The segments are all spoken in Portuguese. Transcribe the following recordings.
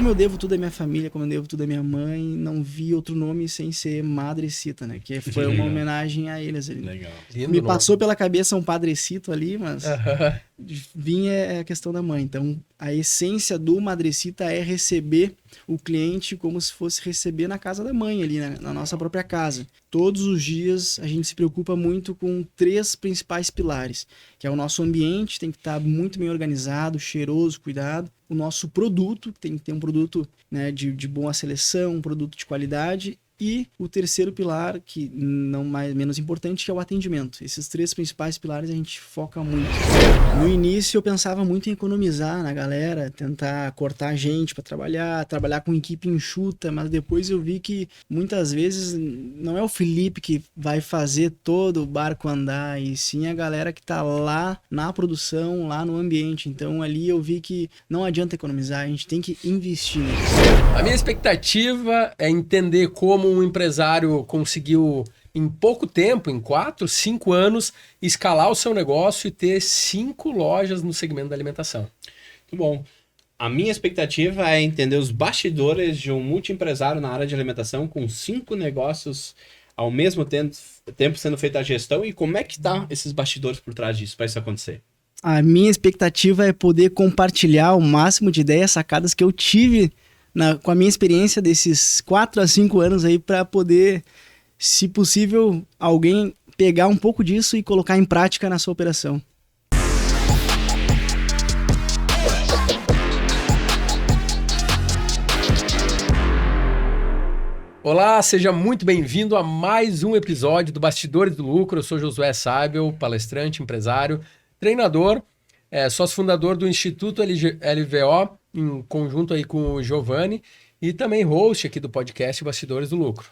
como eu devo tudo à minha família, como eu devo tudo à minha mãe, não vi outro nome sem ser Madrecita, né? Que foi uma homenagem a eles ali. Legal. Me passou pela cabeça um Padrecito ali, mas vinha a questão da mãe. Então, a essência do Madrecita é receber o cliente como se fosse receber na casa da mãe ali, na nossa própria casa. Todos os dias a gente se preocupa muito com 3 principais pilares, que é o nosso ambiente, tem que estar muito bem organizado, cheiroso, cuidado. O nosso produto, tem que ter um produto, né, de boa seleção, um produto de qualidade. E o terceiro pilar, que não menos importante, que é o atendimento. Esses 3 principais pilares a gente foca muito. No início eu pensava muito em economizar na galera, tentar cortar gente para trabalhar com equipe enxuta, mas depois eu vi que muitas vezes não é o Felipe que vai fazer todo o barco andar, e sim a galera que está lá na produção, lá no ambiente. Então ali eu vi que não adianta economizar, a gente tem que investir nisso. A minha expectativa é entender como um empresário conseguiu, em pouco tempo, em 4, 5 anos, escalar o seu negócio e ter 5 lojas no segmento da alimentação. Muito bom. A minha expectativa é entender os bastidores de um multiempresário na área de alimentação com 5 negócios ao mesmo tempo sendo feita a gestão, e como é que tá esses bastidores por trás disso para isso acontecer. A minha expectativa é poder compartilhar o máximo de ideias, sacadas que eu tive com a minha experiência desses 4 a 5 anos aí, para poder, se possível, alguém pegar um pouco disso e colocar em prática na sua operação. Olá, seja muito bem-vindo a mais um episódio do Bastidores do Lucro. Eu sou Josué Saibel, palestrante, empresário, treinador, sócio fundador do Instituto LVO, em conjunto aí com o Giovanni, e também host aqui do podcast Bastidores do Lucro.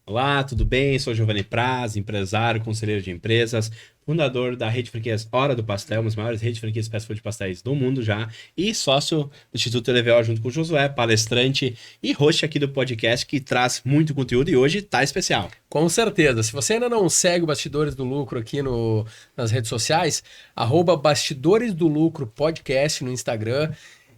Olá, tudo bem? Sou Giovanni Praz, empresário, conselheiro de empresas, fundador da rede de franquias Hora do Pastel, uma das maiores redes de franquias fast food de pastéis do mundo já, e sócio do Instituto LVO junto com o Josué, palestrante e host aqui do podcast, que traz muito conteúdo e hoje tá especial. Com certeza. Se você ainda não segue o Bastidores do Lucro aqui nas redes sociais, @Bastidores do Lucro Podcast no Instagram,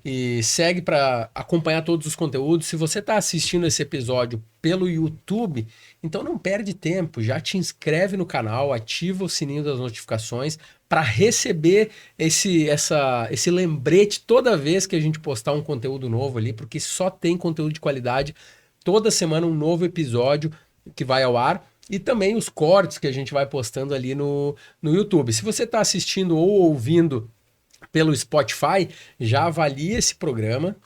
e segue para acompanhar todos os conteúdos. Se você está assistindo esse episódio pelo YouTube, então não perde tempo, já te inscreve no canal, ativa o sininho das notificações para receber esse lembrete toda vez que a gente postar um conteúdo novo ali, porque só tem conteúdo de qualidade. Toda semana um novo episódio que vai ao ar, e também os cortes que a gente vai postando ali no YouTube. Se você está assistindo ou ouvindo pelo Spotify, já avalie esse programa,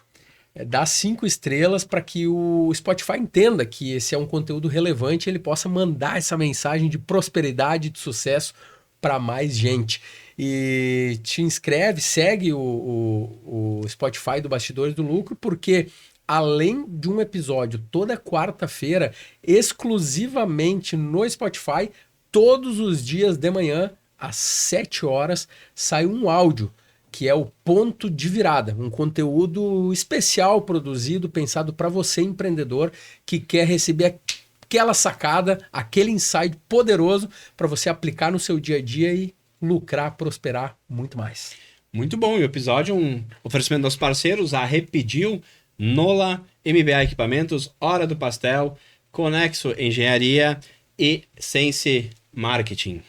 dá 5 estrelas para que o Spotify entenda que esse é um conteúdo relevante e ele possa mandar essa mensagem de prosperidade e de sucesso para mais gente. E te inscreve, segue o Spotify do Bastidores do Lucro, porque além de um episódio toda quarta-feira, exclusivamente no Spotify, todos os dias de manhã, às 7 horas, sai um áudio, que é o Ponto de Virada, um conteúdo especial produzido, pensado para você, empreendedor, que quer receber aquela sacada, aquele insight poderoso para você aplicar no seu dia a dia e lucrar, prosperar muito mais. Muito bom, e o episódio um oferecimento dos parceiros, a Repediu, Nola, MBA Equipamentos, Hora do Pastel, Conexo Engenharia e Sense Marketing.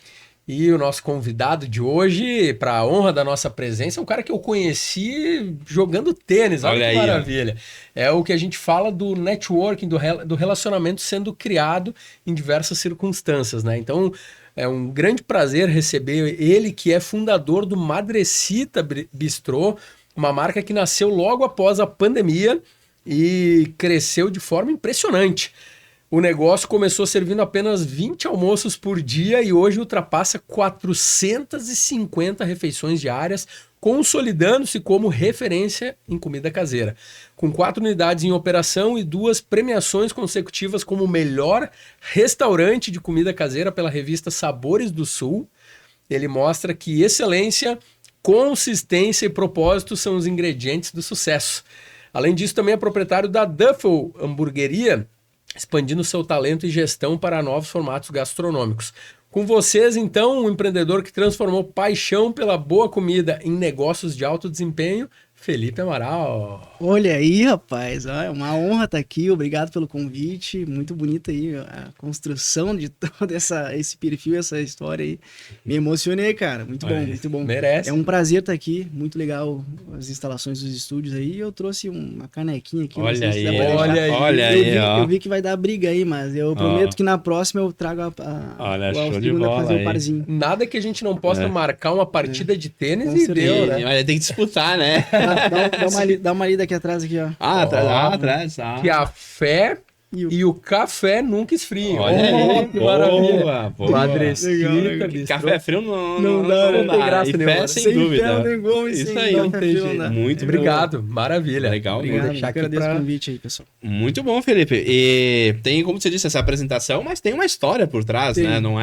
E o nosso convidado de hoje, para a honra da nossa presença, é um cara que eu conheci jogando tênis. Olha que maravilha. É o que a gente fala do networking, do relacionamento sendo criado em diversas circunstâncias, né? Então, é um grande prazer receber ele, que é fundador do Madrecita Bistrô, uma marca que nasceu logo após a pandemia e cresceu de forma impressionante. O negócio começou servindo apenas 20 almoços por dia e hoje ultrapassa 450 refeições diárias, consolidando-se como referência em comida caseira. Com 4 unidades em operação e 2 premiações consecutivas como o melhor restaurante de comida caseira pela revista Sabores do Sul, ele mostra que excelência, consistência e propósito são os ingredientes do sucesso. Além disso, também é proprietário da Duffel Hamburgueria, expandindo seu talento e gestão para novos formatos gastronômicos. Com vocês, então, um empreendedor que transformou paixão pela boa comida em negócios de alto desempenho, Felipe Amaral. Olha aí, rapaz, ó, é uma honra estar aqui, obrigado pelo convite, muito bonita aí a construção de todo esse perfil, essa história aí. Me emocionei, cara, muito bom, muito bom. Merece. É um prazer estar aqui, muito legal as instalações dos estúdios aí, eu trouxe uma canequinha aqui. Olha aí, olha aí, eu vi que vai dar briga aí, mas eu prometo que na próxima eu trago olha, show de segunda bola fazer aí. o parzinho. Nada que a gente não possa marcar uma partida de tênis Com e certeza. deu, né? Mas tem que disputar, né? Dá uma lida aqui atrás, aqui, ó. Atrás. Que a fé E o- e o café nunca esfriam. Olha aí, Que maravilha. boa. Madrecita, Legal. bistrô. Café frio não Não dá, não não tem graça E nenhuma. fé sem Sem dúvida. fé não tem como, e Isso sem aí. não Não tem tem frio, jeito. não dá. Muito Obrigado, maravilha. Legal, Vou Obrigado, deixar aqui agradeço pra... o convite aí, pessoal. Muito bom, Felipe. E tem, como você disse, essa apresentação, mas tem uma história por trás, Tem. né? Não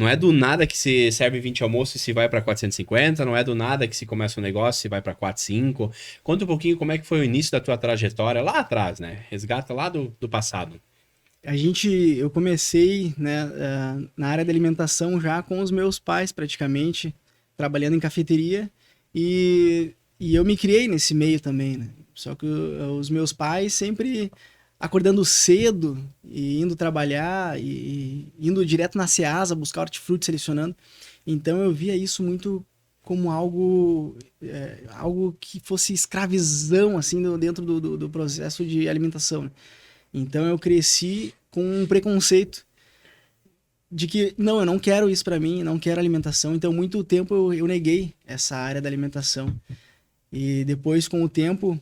é do nada que se serve 20 almoços e se vai para 450, não é do nada que se começa um negócio e se vai para 4, 5. Conta um pouquinho como é que foi o início da tua trajetória lá atrás, né? Resgata lá do passado. Eu comecei, né, na área da alimentação já com os meus pais praticamente, trabalhando em cafeteria e eu me criei nesse meio também, né? Só que os meus pais sempre acordando cedo e indo trabalhar e indo direto na Ceasa buscar hortifruti selecionando. Então eu via isso muito como algo que fosse escravizão assim dentro do processo de alimentação, né? Então eu cresci com um preconceito de que, não, eu não quero isso pra mim, não quero alimentação. Então, muito tempo eu neguei essa área da alimentação. E depois, com o tempo,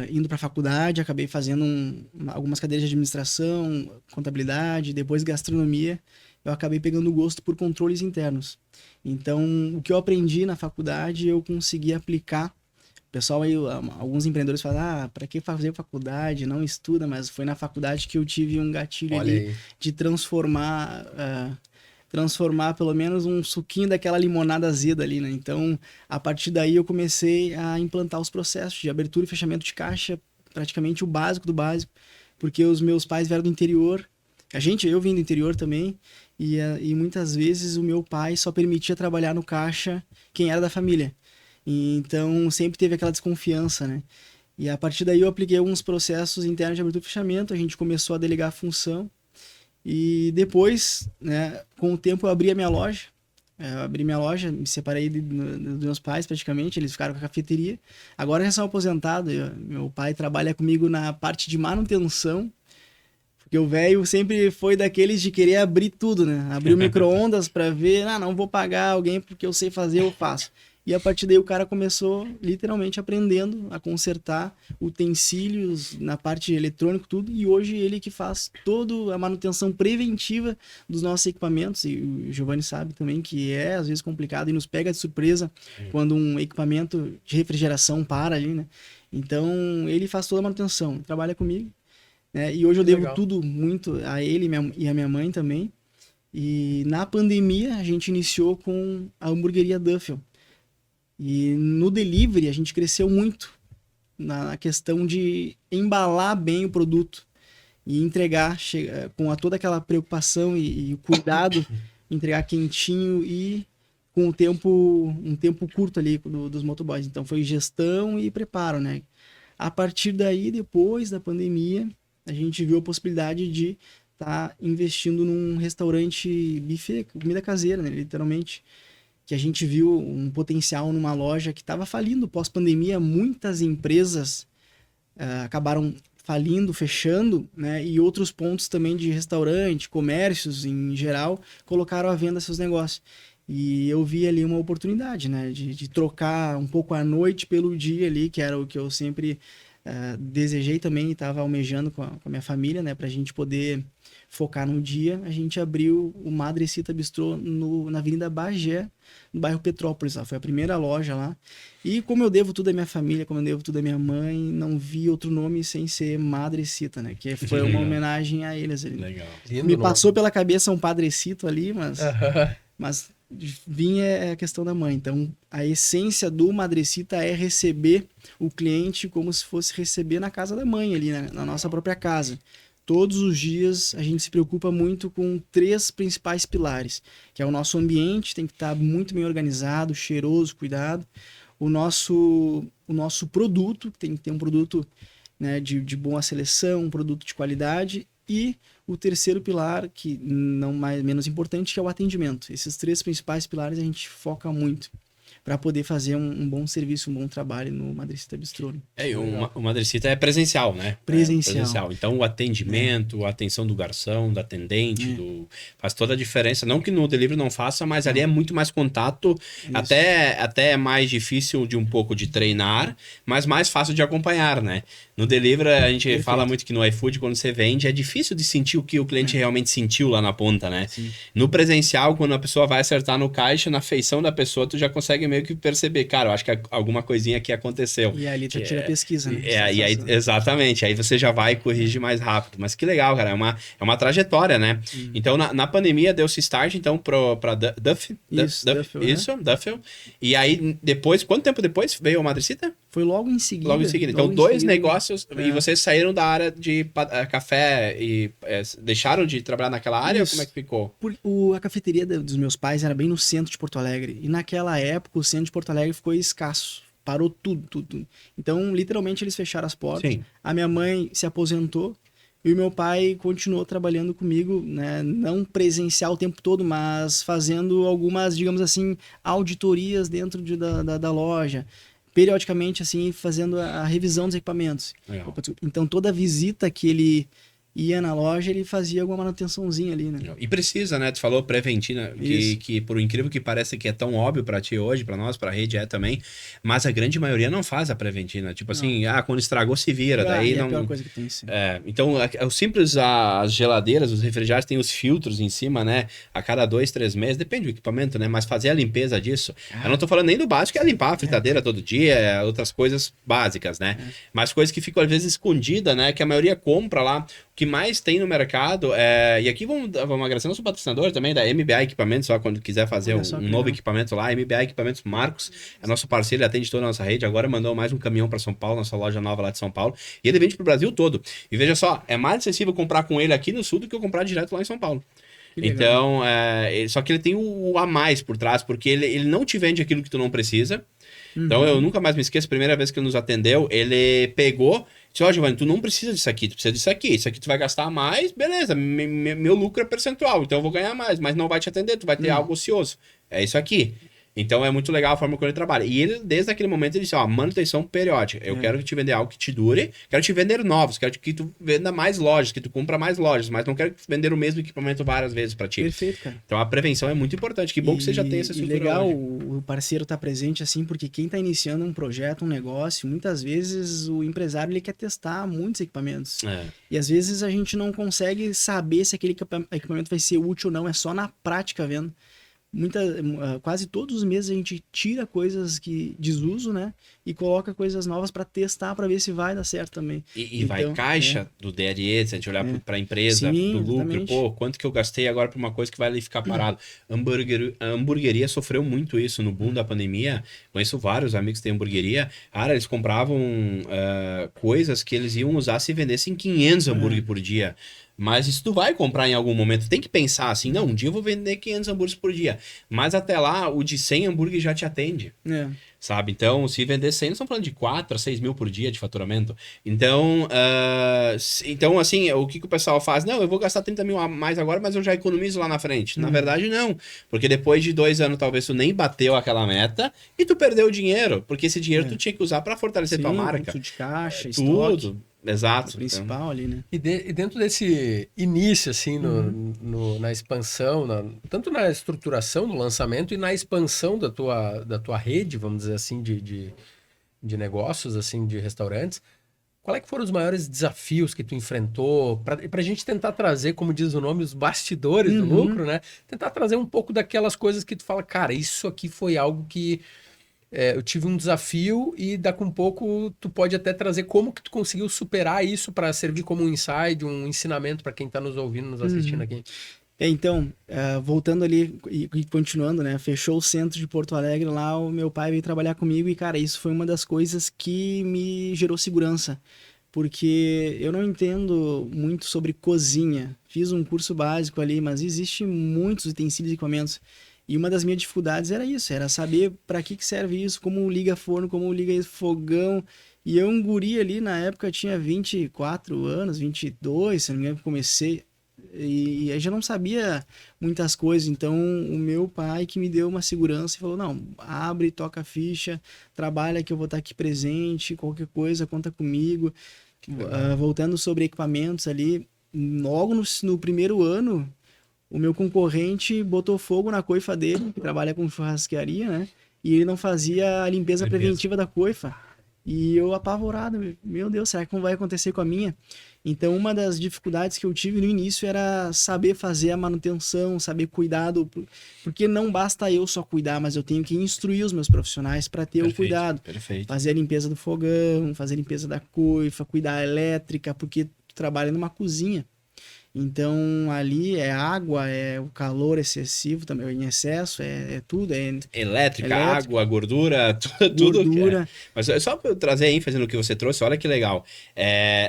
indo pra faculdade, acabei fazendo algumas cadeiras de administração, contabilidade, depois gastronomia. Eu acabei pegando gosto por controles internos. Então, o que eu aprendi na faculdade, eu consegui aplicar. O pessoal aí, alguns empreendedores falam, para que fazer faculdade, não estuda, mas foi na faculdade que eu tive um gatilho ali de transformar pelo menos um suquinho daquela limonada azeda ali, né? Então, a partir daí eu comecei a implantar os processos de abertura e fechamento de caixa, praticamente o básico do básico, porque os meus pais vieram do interior, eu vim do interior também, e muitas vezes o meu pai só permitia trabalhar no caixa quem era da família. Então, sempre teve aquela desconfiança, né? E a partir daí eu apliquei alguns processos internos de abertura e fechamento, a gente começou a delegar a função. E depois, né, com o tempo eu abri a minha loja. Me separei dos meus pais praticamente, eles ficaram com a cafeteria. Agora já são aposentados, meu pai trabalha comigo na parte de manutenção, porque o velho sempre foi daqueles de querer abrir tudo, né? Abrir o micro-ondas para ver, não vou pagar alguém porque eu sei fazer, eu faço. E a partir daí o cara começou literalmente aprendendo a consertar utensílios na parte eletrônica, tudo. E hoje ele que faz toda a manutenção preventiva dos nossos equipamentos. E o Giovanni sabe também que é às vezes complicado e nos pega de surpresa quando um equipamento de refrigeração para ali, né? Então ele faz toda a manutenção, trabalha comigo, né? E hoje eu devo tudo muito a ele e a minha mãe também. E na pandemia a gente iniciou com a hamburgueria Duffel. E no delivery a gente cresceu muito na questão de embalar bem o produto e entregar com toda aquela preocupação e o cuidado, entregar quentinho e com um tempo curto ali dos motoboys. Então foi gestão e preparo, né? A partir daí, depois da pandemia, a gente viu a possibilidade de estar investindo num restaurante buffet, comida caseira, né? Literalmente. Que a gente viu um potencial numa loja que estava falindo pós-pandemia. Muitas empresas acabaram falindo, fechando, né? E outros pontos também de restaurante, comércios em geral, colocaram à venda seus negócios. E eu vi ali uma oportunidade, né? De trocar um pouco a noite pelo dia ali, que era o que eu sempre desejei também e estava almejando com a minha família, né? Para a gente poder focar no dia. A gente abriu o Madrecita Bistrô na Avenida Bagé, no bairro Petrópolis. Foi a primeira loja lá. E como eu devo tudo à minha família, como eu devo tudo à minha mãe, não vi outro nome sem ser Madrecita, né? Que foi uma homenagem a eles ali. Legal. Me passou pela cabeça um Padrecito ali, mas vinha a questão da mãe. Então, a essência do Madrecita é receber o cliente como se fosse receber na casa da mãe ali, na nossa própria casa. Todos os dias a gente se preocupa muito com 3 principais pilares, que é o nosso ambiente, tem que estar muito bem organizado, cheiroso, cuidado. o nosso produto, tem que ter um produto, né, de boa seleção, um produto de qualidade, e o terceiro pilar, que não menos importante, que é o atendimento. Esses 3 principais pilares a gente foca muito para poder fazer um bom serviço, um bom trabalho no Madrecita Bistrô. O Madrecita é presencial, né? Presencial. Então o atendimento, a atenção do garçom, do atendente, faz toda a diferença. Não que no delivery não faça, mas ali é muito mais contato, até é mais difícil de um pouco de treinar, mas mais fácil de acompanhar, né? No delivery a gente fala muito que no iFood, quando você vende, é difícil de sentir o que o cliente realmente sentiu lá na ponta, né? Sim. No presencial, quando a pessoa vai acertar no caixa, na feição da pessoa, tu já consegue meio que perceber, cara, eu acho que alguma coisinha aqui aconteceu. E ali tu tira a pesquisa, né? E aí, exatamente, aí você já vai e corrige mais rápido. Mas que legal, cara, é uma trajetória, né? Então, na pandemia, deu-se start, então, pra Duffel. Duffel. E aí, depois, quanto tempo depois veio a Madrecita? Foi logo em seguida. Logo em seguida. Então, 2 negócios, e vocês saíram da área de café e deixaram de trabalhar naquela área? Ou como é que ficou? A cafeteria dos meus pais era bem no centro de Porto Alegre. E naquela época, o centro de Porto Alegre ficou escasso. Parou tudo. Então, literalmente, eles fecharam as portas. Sim. A minha mãe se aposentou e o meu pai continuou trabalhando comigo, né? Não presencial o tempo todo, mas fazendo algumas, digamos assim, auditorias dentro da loja. Periodicamente, assim, fazendo a revisão dos equipamentos. Legal. Então, toda visita que ele ia na loja, ele fazia alguma manutençãozinha ali, né? E precisa, né? Tu falou Preventina, que por incrível que pareça que é tão óbvio pra ti hoje, pra nós, pra rede é também, mas a grande maioria não faz a Preventina. Tipo assim, quando estragou se vira, daí não... É a pior coisa que tem, sim. Então, o simples, as geladeiras, os refrigerantes têm os filtros em cima, né? A cada 2, 3 meses, depende do equipamento, né? Mas fazer a limpeza disso, eu não tô falando nem do básico, que é limpar a fritadeira todo dia, outras coisas básicas, né? Mas coisas que ficam às vezes escondidas, né? Que a maioria compra lá. O que mais tem no mercado e aqui vamos agradecer nosso patrocinador também, da MBA Equipamentos, só quando quiser fazer um novo equipamento lá, MBA Equipamentos Marcos, é nosso parceiro, ele atende toda a nossa rede, agora mandou mais um caminhão para São Paulo, nossa loja nova lá de São Paulo, e ele vende pro Brasil todo. E veja só, é mais acessível comprar com ele aqui no sul do que eu comprar direto lá em São Paulo. Então, só que ele tem o a mais por trás, porque ele não te vende aquilo que tu não precisa. Então, eu nunca mais me esqueço, a primeira vez que ele nos atendeu, ele pegou... Disse, Giovanni, tu não precisa disso aqui, tu precisa disso aqui. Isso aqui tu vai gastar mais, beleza, meu lucro é percentual, então eu vou ganhar mais, mas não vai te atender, tu vai ter algo ocioso. É isso aqui. Então é muito legal a forma como ele trabalha. E ele, desde aquele momento, ele disse, manutenção periódica. Eu quero te vender algo que te dure, quero te vender novos, quero que tu venda mais lojas, que tu compra mais lojas, mas não quero vender o mesmo equipamento várias vezes pra ti. Perfeito, cara. Então a prevenção é muito importante. Que bom que você já tem essa estrutura. E legal hoje. O parceiro tá presente assim, porque quem tá iniciando um projeto, um negócio, muitas vezes o empresário ele quer testar muitos equipamentos. E às vezes a gente não consegue saber se aquele equipamento vai ser útil ou não, é só na prática vendo. Quase todos os meses a gente tira coisas que desuso, né? E coloca coisas novas para testar, para ver se vai dar certo também. E então, vai caixa do DRE, se a gente olhar para a empresa, do lucro, exatamente. Quanto que eu gastei agora para uma coisa que vai ali ficar parado. A hamburgueria sofreu muito isso no boom da pandemia. Conheço vários amigos que têm hamburgueria. Cara, eles compravam coisas que eles iam usar se vendessem 500 hambúrguer por dia. Mas isso tu vai comprar em algum momento. Tem que pensar assim, não, um dia eu vou vender 500 hambúrgueres por dia. Mas até lá, o de 100 hambúrgueres já te atende. Sabe? Então, se vender 100, nós estamos falando de 4 a 6 mil por dia de faturamento. Então, assim, o que o pessoal faz? Não, eu vou gastar 30 mil a mais agora, mas eu já economizo lá na frente. Na verdade, não. Porque depois de 2 anos, talvez tu nem bateu aquela meta e tu perdeu o dinheiro. Porque esse dinheiro tu tinha que usar para fortalecer tua marca. Fluxo de caixa, tudo. Estoque. Exato. O principal ali, né? E dentro desse início, assim, na expansão, tanto na estruturação do lançamento e na expansão da tua rede, vamos dizer assim, de negócios, assim, de restaurantes, qual é que foram os maiores desafios que tu enfrentou para a gente tentar trazer, como diz o nome, os bastidores do lucro, né? Tentar trazer um pouco daquelas coisas que tu fala, cara, isso aqui foi algo que eu tive um desafio e daqui um pouco tu pode até trazer como que tu conseguiu superar isso para servir como um insight, um ensinamento para quem está nos ouvindo, nos assistindo aqui. Então, voltando ali e continuando, né? Fechou o centro de Porto Alegre lá, o meu pai veio trabalhar comigo e, cara, isso foi uma das coisas que me gerou segurança. Porque eu não entendo muito sobre cozinha. Fiz um curso básico ali, mas existe muitos utensílios e equipamentos. E uma das minhas dificuldades era isso, era saber para que serve isso, como liga forno, como liga fogão. E eu, um guri ali, na época, tinha 24 anos, 22, se não me engano, que comecei. E aí já não sabia muitas coisas. Então, o meu pai que me deu uma segurança e falou, não, abre, toca a ficha, trabalha que eu vou estar aqui presente, qualquer coisa, conta comigo. Voltando sobre equipamentos ali, logo no primeiro ano, o meu concorrente botou fogo na coifa dele, que trabalha com churrasquearia, né? E ele não fazia a limpeza preventiva da coifa. E eu apavorado, meu Deus, será que não vai acontecer com a minha? Então, uma das dificuldades que eu tive no início era saber fazer a manutenção, saber cuidar porque não basta eu só cuidar, mas eu tenho que instruir os meus profissionais para ter o cuidado. Perfeito. Fazer a limpeza do fogão, fazer a limpeza da coifa, cuidar da elétrica, porque tu trabalha numa cozinha. Então, ali é água, é o calor excessivo também, em excesso, é tudo. Elétrica, água, gordura, tudo. Gordura. Mas só para eu trazer ênfase no que você trouxe, olha que legal.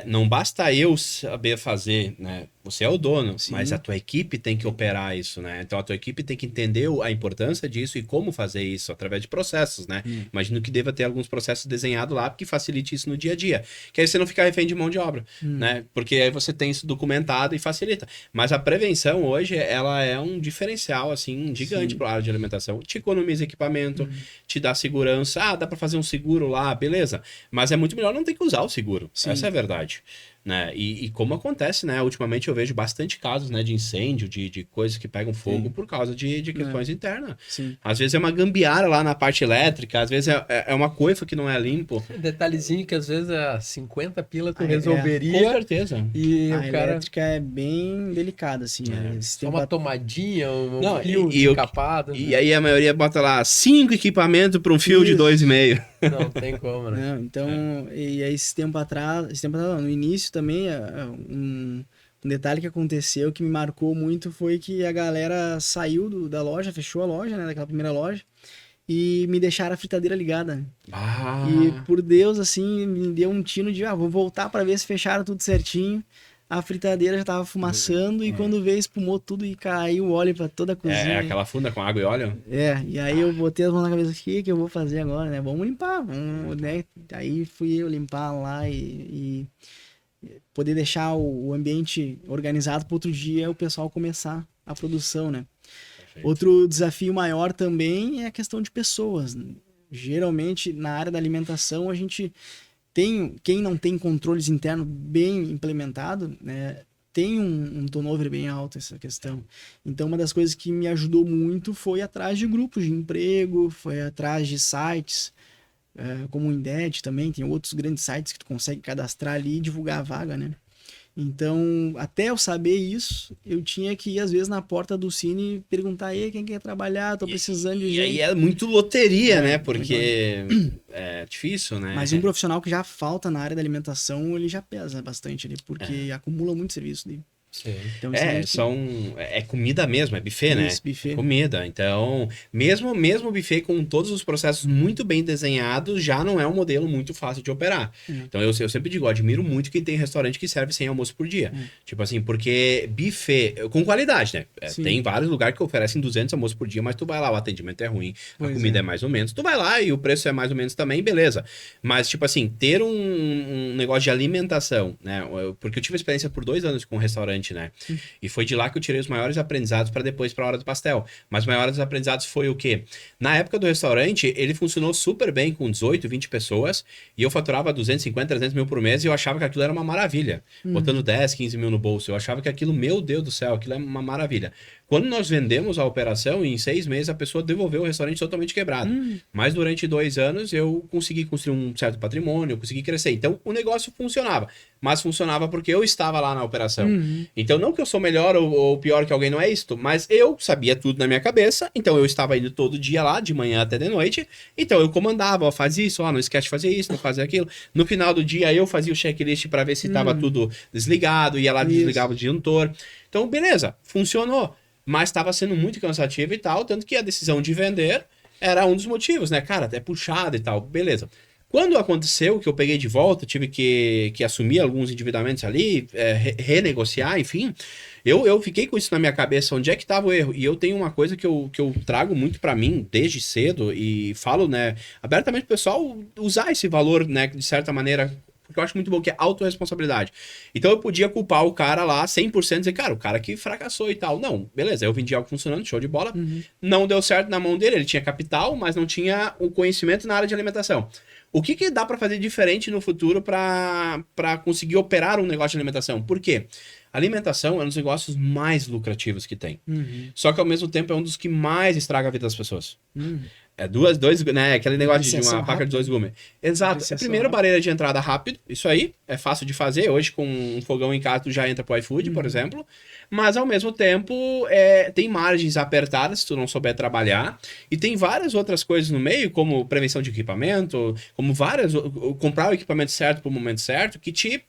Não basta eu saber fazer, né? Você é o dono, sim, mas a tua equipe tem que operar isso, né? Então a tua equipe tem que entender a importância disso e como fazer isso através de processos, né? Imagino que deva ter alguns processos desenhados lá que facilite isso no dia a dia. Que aí você não fica refém de mão de obra, né? Porque aí você tem isso documentado e facilita. Mas a prevenção hoje, ela é um diferencial, assim, gigante para a área de alimentação. Te economiza equipamento, te dá segurança. Dá para fazer um seguro lá, beleza. Mas é muito melhor não ter que usar o seguro. Sim. Essa é a verdade. Né? E como acontece, né? Ultimamente eu vejo bastante casos, né, de incêndio, de coisas que pegam fogo por causa de questões internas. Sim. Às vezes é uma gambiarra lá na parte elétrica, às vezes é uma coifa que não é limpo. Detalhezinho que às vezes é 50 pila tu resolveria. Com certeza. E a elétrica é bem delicada, assim. Só uma tomadinha, um fio escapado. E aí a maioria bota lá 5 equipamentos para um fio de 2,5. Não tem como, né? Não, então, e aí esse tempo atrás, no início também, um detalhe que aconteceu que me marcou muito foi que a galera saiu da loja, fechou a loja, né, daquela primeira loja, e me deixaram a fritadeira ligada. E por Deus, assim, me deu um tino de, vou voltar para ver se fecharam tudo certinho. A fritadeira já tava fumaçando e quando veio espumou tudo e caiu o óleo pra toda a cozinha. É aquela funda com água e óleo? E aí eu botei as mãos na cabeça, o que eu vou fazer agora, né? Vamos limpar, né? Aí fui eu limpar lá e poder deixar o ambiente organizado para outro dia o pessoal começar a produção, né? Perfeito. Outro desafio maior também é a questão de pessoas. Geralmente, na área da alimentação, a gente... quem não tem controles internos bem implementado, né, tem um turnover bem alto essa questão. Então, uma das coisas que me ajudou muito foi atrás de grupos de emprego, foi atrás de sites, como o Indeed também, tem outros grandes sites que tu consegue cadastrar ali e divulgar a vaga, né? Então, até eu saber isso, eu tinha que ir, às vezes, na porta do Cine e perguntar, quem quer trabalhar? Tô precisando de gente. E aí é muito loteria, né? Porque é difícil, né? Mas um profissional que já falta na área da alimentação, ele já pesa bastante ali, porque acumula muito serviço dele. Sim. Então, é comida mesmo, é buffet, né? Buffet. É comida. Então, mesmo o buffet com todos os processos muito bem desenhados, já não é um modelo muito fácil de operar. Então, eu sempre digo, eu admiro muito quem tem restaurante que serve 100 almoços por dia. Tipo assim, porque buffet, com qualidade, né? Tem vários lugares que oferecem 200 almoços por dia, mas tu vai lá, o atendimento é ruim, a comida é mais ou menos. Tu vai lá e o preço é mais ou menos também, beleza. Mas, tipo assim, ter um negócio de alimentação, né? Porque eu tive experiência por 2 anos com um restaurante, né? E foi de lá que eu tirei os maiores aprendizados para depois para a hora do pastel. Mas os maiores aprendizados foi o quê? Na época do restaurante, ele funcionou super bem com 18, 20 pessoas e eu faturava 250, 300 mil por mês e eu achava que aquilo era uma maravilha. Botando 10, 15 mil no bolso. Eu achava que aquilo, meu Deus do céu, aquilo é uma maravilha. Quando nós vendemos a operação, em 6 meses a pessoa devolveu o restaurante totalmente quebrado. Mas durante 2 anos eu consegui construir um certo patrimônio, eu consegui crescer. Então o negócio funcionava. Mas funcionava porque eu estava lá na operação. Então não que eu sou melhor ou pior que alguém, não é isto. Mas eu sabia tudo na minha cabeça. Então eu estava indo todo dia lá, de manhã até de noite. Então eu comandava, faz isso, não esquece de fazer isso, não fazer aquilo. No final do dia eu fazia o checklist para ver se estava tudo desligado. Ia lá, desligava o disjuntor. Então beleza, funcionou. Mas estava sendo muito cansativo e tal, tanto que a decisão de vender era um dos motivos, né? Cara, é puxado e tal, beleza. Quando aconteceu que eu peguei de volta, tive que assumir alguns endividamentos ali, renegociar, enfim, eu fiquei com isso na minha cabeça, onde é que estava o erro? E eu tenho uma coisa que eu trago muito para mim desde cedo e falo, né, abertamente pro pessoal usar esse valor, né, de certa maneira, porque eu acho muito bom, que é autorresponsabilidade. Então eu podia culpar o cara lá 100%, dizer, cara, o cara que fracassou e tal. Não, beleza, eu vendi algo funcionando, show de bola. Não deu certo na mão dele, ele tinha capital, mas não tinha o conhecimento na área de alimentação. O que dá para fazer diferente no futuro para conseguir operar um negócio de alimentação? Por quê? Alimentação é um dos negócios mais lucrativos que tem. Só que ao mesmo tempo é um dos que mais estraga a vida das pessoas. É né? Aquele negócio de uma faca de 2 gumes. Exato. A primeira barreira de entrada rápido, isso aí, é fácil de fazer. Hoje, com um fogão em casa, tu já entra pro iFood, por exemplo. Mas, ao mesmo tempo, tem margens apertadas se tu não souber trabalhar. E tem várias outras coisas no meio, como prevenção de equipamento, como comprar o equipamento certo pro momento certo, que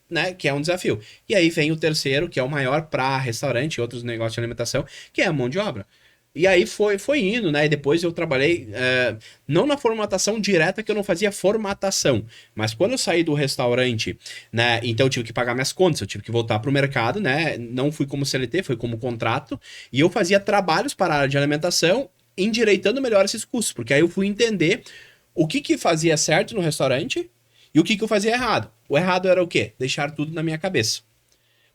é um desafio. E aí vem o terceiro, que é o maior para restaurante e outros negócios de alimentação, que é a mão de obra. E aí foi indo, né? E depois eu trabalhei, não na formatação direta, que eu não fazia formatação, mas quando eu saí do restaurante, né? Então eu tive que pagar minhas contas, eu tive que voltar pro mercado, né? Não fui como CLT, foi como contrato, e eu fazia trabalhos para a área de alimentação, endireitando melhor esses custos, porque aí eu fui entender o que fazia certo no restaurante e o que eu fazia errado. O errado era o quê? Deixar tudo na minha cabeça.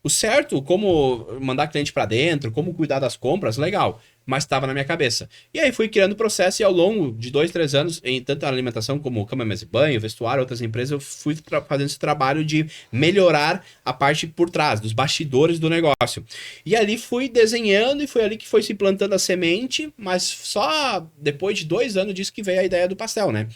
O certo, como mandar cliente para dentro, como cuidar das compras, legal, mas estava na minha cabeça. E aí fui criando o processo e ao longo de 2, 3 anos, em tanto a alimentação como cama, mesa e banho, vestuário, outras empresas, eu fui fazendo esse trabalho de melhorar a parte por trás, dos bastidores do negócio. E ali fui desenhando e foi ali que foi se plantando a semente, mas só depois de 2 anos disso que veio a ideia do pastel, né?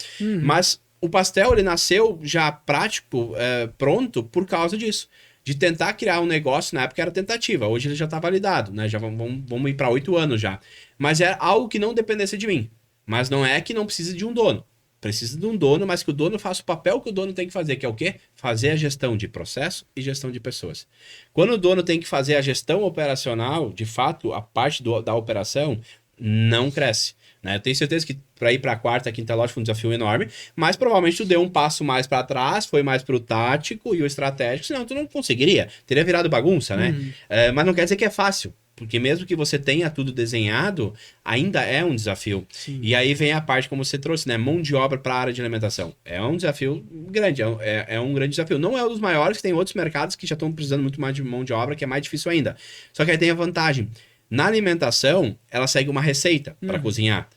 Mas o pastel, ele nasceu já prático, pronto, por causa disso. De tentar criar um negócio, na época era tentativa, hoje ele já está validado, né? Já vamos ir para 8 anos já. Mas é algo que não dependesse de mim. Mas não é que não precisa de um dono. Precisa de um dono, mas que o dono faça o papel que o dono tem que fazer, que é o quê? Fazer a gestão de processo e gestão de pessoas. Quando o dono tem que fazer a gestão operacional, de fato, a parte da operação não cresce. Né? Eu tenho certeza que para ir para a 4ª, 5ª loja foi um desafio enorme, mas provavelmente tu deu um passo mais para trás, foi mais pro tático e o estratégico, senão tu não conseguiria, teria virado bagunça, né? Mas não quer dizer que é fácil, porque mesmo que você tenha tudo desenhado, ainda é um desafio. Sim. E aí vem a parte como você trouxe, né? Mão de obra para a área de alimentação. É um desafio grande, é um grande desafio. Não é um dos maiores, tem outros mercados que já estão precisando muito mais de mão de obra, que é mais difícil ainda. Só que aí tem a vantagem. Na alimentação, ela segue uma receita para cozinhar.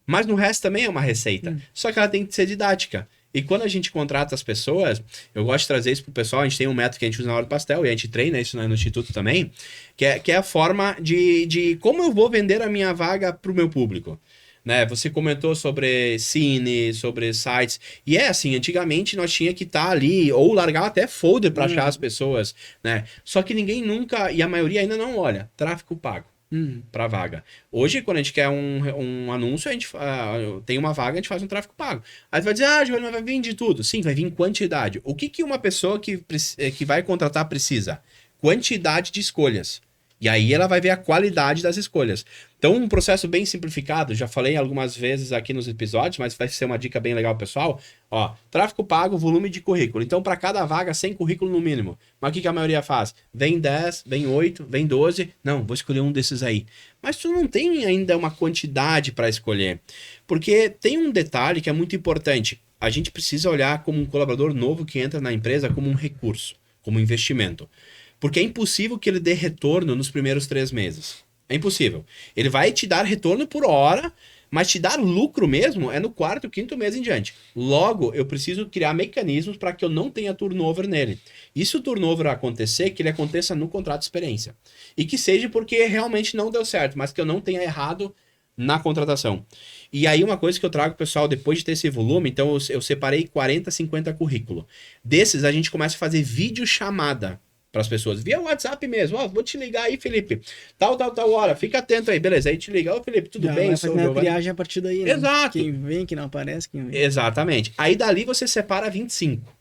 Mas no resto também é uma receita. Só que ela tem que ser didática. E quando a gente contrata as pessoas, eu gosto de trazer isso pro pessoal, a gente tem um método que a gente usa na hora do pastel, e a gente treina isso no Instituto também, que é a forma de como eu vou vender a minha vaga pro meu público. Né? Você comentou sobre cine, sobre sites, e é assim, antigamente nós tinha que estar ali, ou largar até folder para achar as pessoas, né? Só que ninguém nunca, e a maioria ainda não olha, tráfego pago. Para vaga. Hoje, quando a gente quer um anúncio, a gente tem uma vaga, a gente faz um tráfego pago. Aí você vai dizer, Giovanni, vai vir de tudo. Sim, vai vir em quantidade. O que uma pessoa que vai contratar precisa? Quantidade de escolhas. E aí ela vai ver a qualidade das escolhas. Então, um processo bem simplificado, já falei algumas vezes aqui nos episódios, mas vai ser uma dica bem legal, pessoal. Ó, tráfego pago, volume de currículo. Então, para cada vaga, 100 currículo no mínimo. Mas o que a maioria faz? Vem 10, vem 8, vem 12. Não, vou escolher um desses aí. Mas tu não tem ainda uma quantidade para escolher. Porque tem um detalhe que é muito importante. A gente precisa olhar como um colaborador novo que entra na empresa como um recurso, como um investimento. Porque é impossível que ele dê retorno nos primeiros 3 meses. É impossível. Ele vai te dar retorno por hora, mas te dar lucro mesmo é no 4º, 5º mês em diante. Logo, eu preciso criar mecanismos para que eu não tenha turnover nele. E se o turnover acontecer, que ele aconteça no contrato de experiência. E que seja porque realmente não deu certo, mas que eu não tenha errado na contratação. E aí uma coisa que eu trago, pessoal, depois de ter esse volume, então eu separei 40, 50 currículos. Desses, a gente começa a fazer videochamada para as pessoas, via WhatsApp mesmo, vou te ligar aí, Felipe, tal hora, fica atento aí, beleza, aí te liga, Felipe, tudo bem? Vai fazendo a triagem a partir daí, né? Exato. Quem vem, quem não aparece, quem vem. Exatamente. Aí dali você separa 25.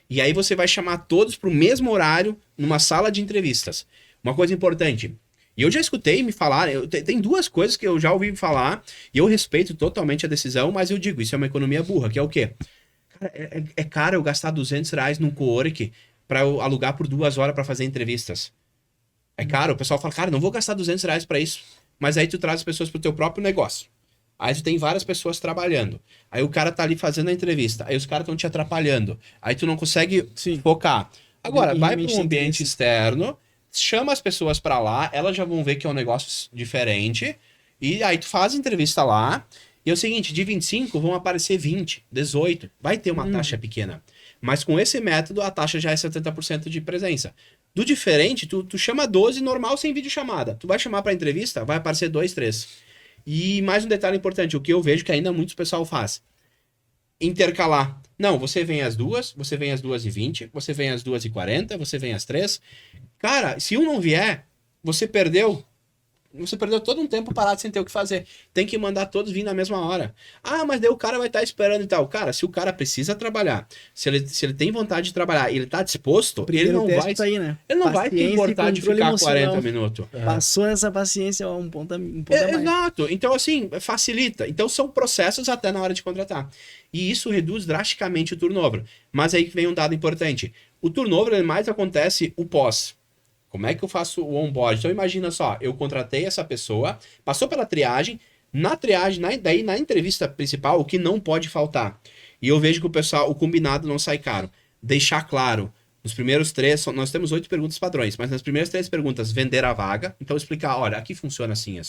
E aí você vai chamar todos para o mesmo horário, numa sala de entrevistas. Uma coisa importante, e eu já escutei me falar, tem 2 coisas que eu já ouvi falar, e eu respeito totalmente a decisão, mas eu digo, isso é uma economia burra, que é o quê? Cara, é caro eu gastar R$200 num cowork pra eu alugar por 2 horas pra fazer entrevistas. É caro, o pessoal fala, cara, não vou gastar R$200 pra isso. Mas aí tu traz as pessoas pro teu próprio negócio. Aí tu tem várias pessoas trabalhando. Aí o cara tá ali fazendo a entrevista. Aí os caras estão te atrapalhando. Aí tu não consegue focar. Agora, vai para um ambiente externo, chama as pessoas para lá, elas já vão ver que é um negócio diferente. E aí tu faz a entrevista lá. E é o seguinte, de 25 vão aparecer 20, 18. Vai ter uma taxa pequena. Mas com esse método, a taxa já é 70% de presença. Do diferente, tu chama 12 normal sem videochamada. Tu vai chamar para entrevista, vai aparecer 2, 3. E mais um detalhe importante, o que eu vejo que ainda muitos pessoal faz. Intercalar. Não, você vem às 2, você vem às 2h20, você vem às 2h40, você vem às 3. Cara, se um não vier, você perdeu todo um tempo parado sem ter o que fazer. Tem que mandar todos vir na mesma hora. Ah, mas daí o cara vai estar esperando e tal. Cara, se o cara precisa trabalhar, se ele tem vontade de trabalhar e ele está disposto, ele não vai tá aí, né? Ele não vai ter importar de ficar emocional. 40 minutos. Passou nessa paciência um ponto a mais. Exato. Então, assim, facilita. Então, são processos até na hora de contratar. E isso reduz drasticamente o turnover. Mas aí que vem um dado importante. O turnover ele mais acontece o pós. Como é que eu faço o onboard? Então imagina só, eu contratei essa pessoa, passou pela triagem, na triagem, daí na entrevista principal, o que não pode faltar. E eu vejo que o combinado não sai caro. Deixar claro, nos primeiros 3, nós temos 8 perguntas padrões, mas nas primeiras 3 perguntas, vender a vaga. Então explicar, olha, aqui funciona assim,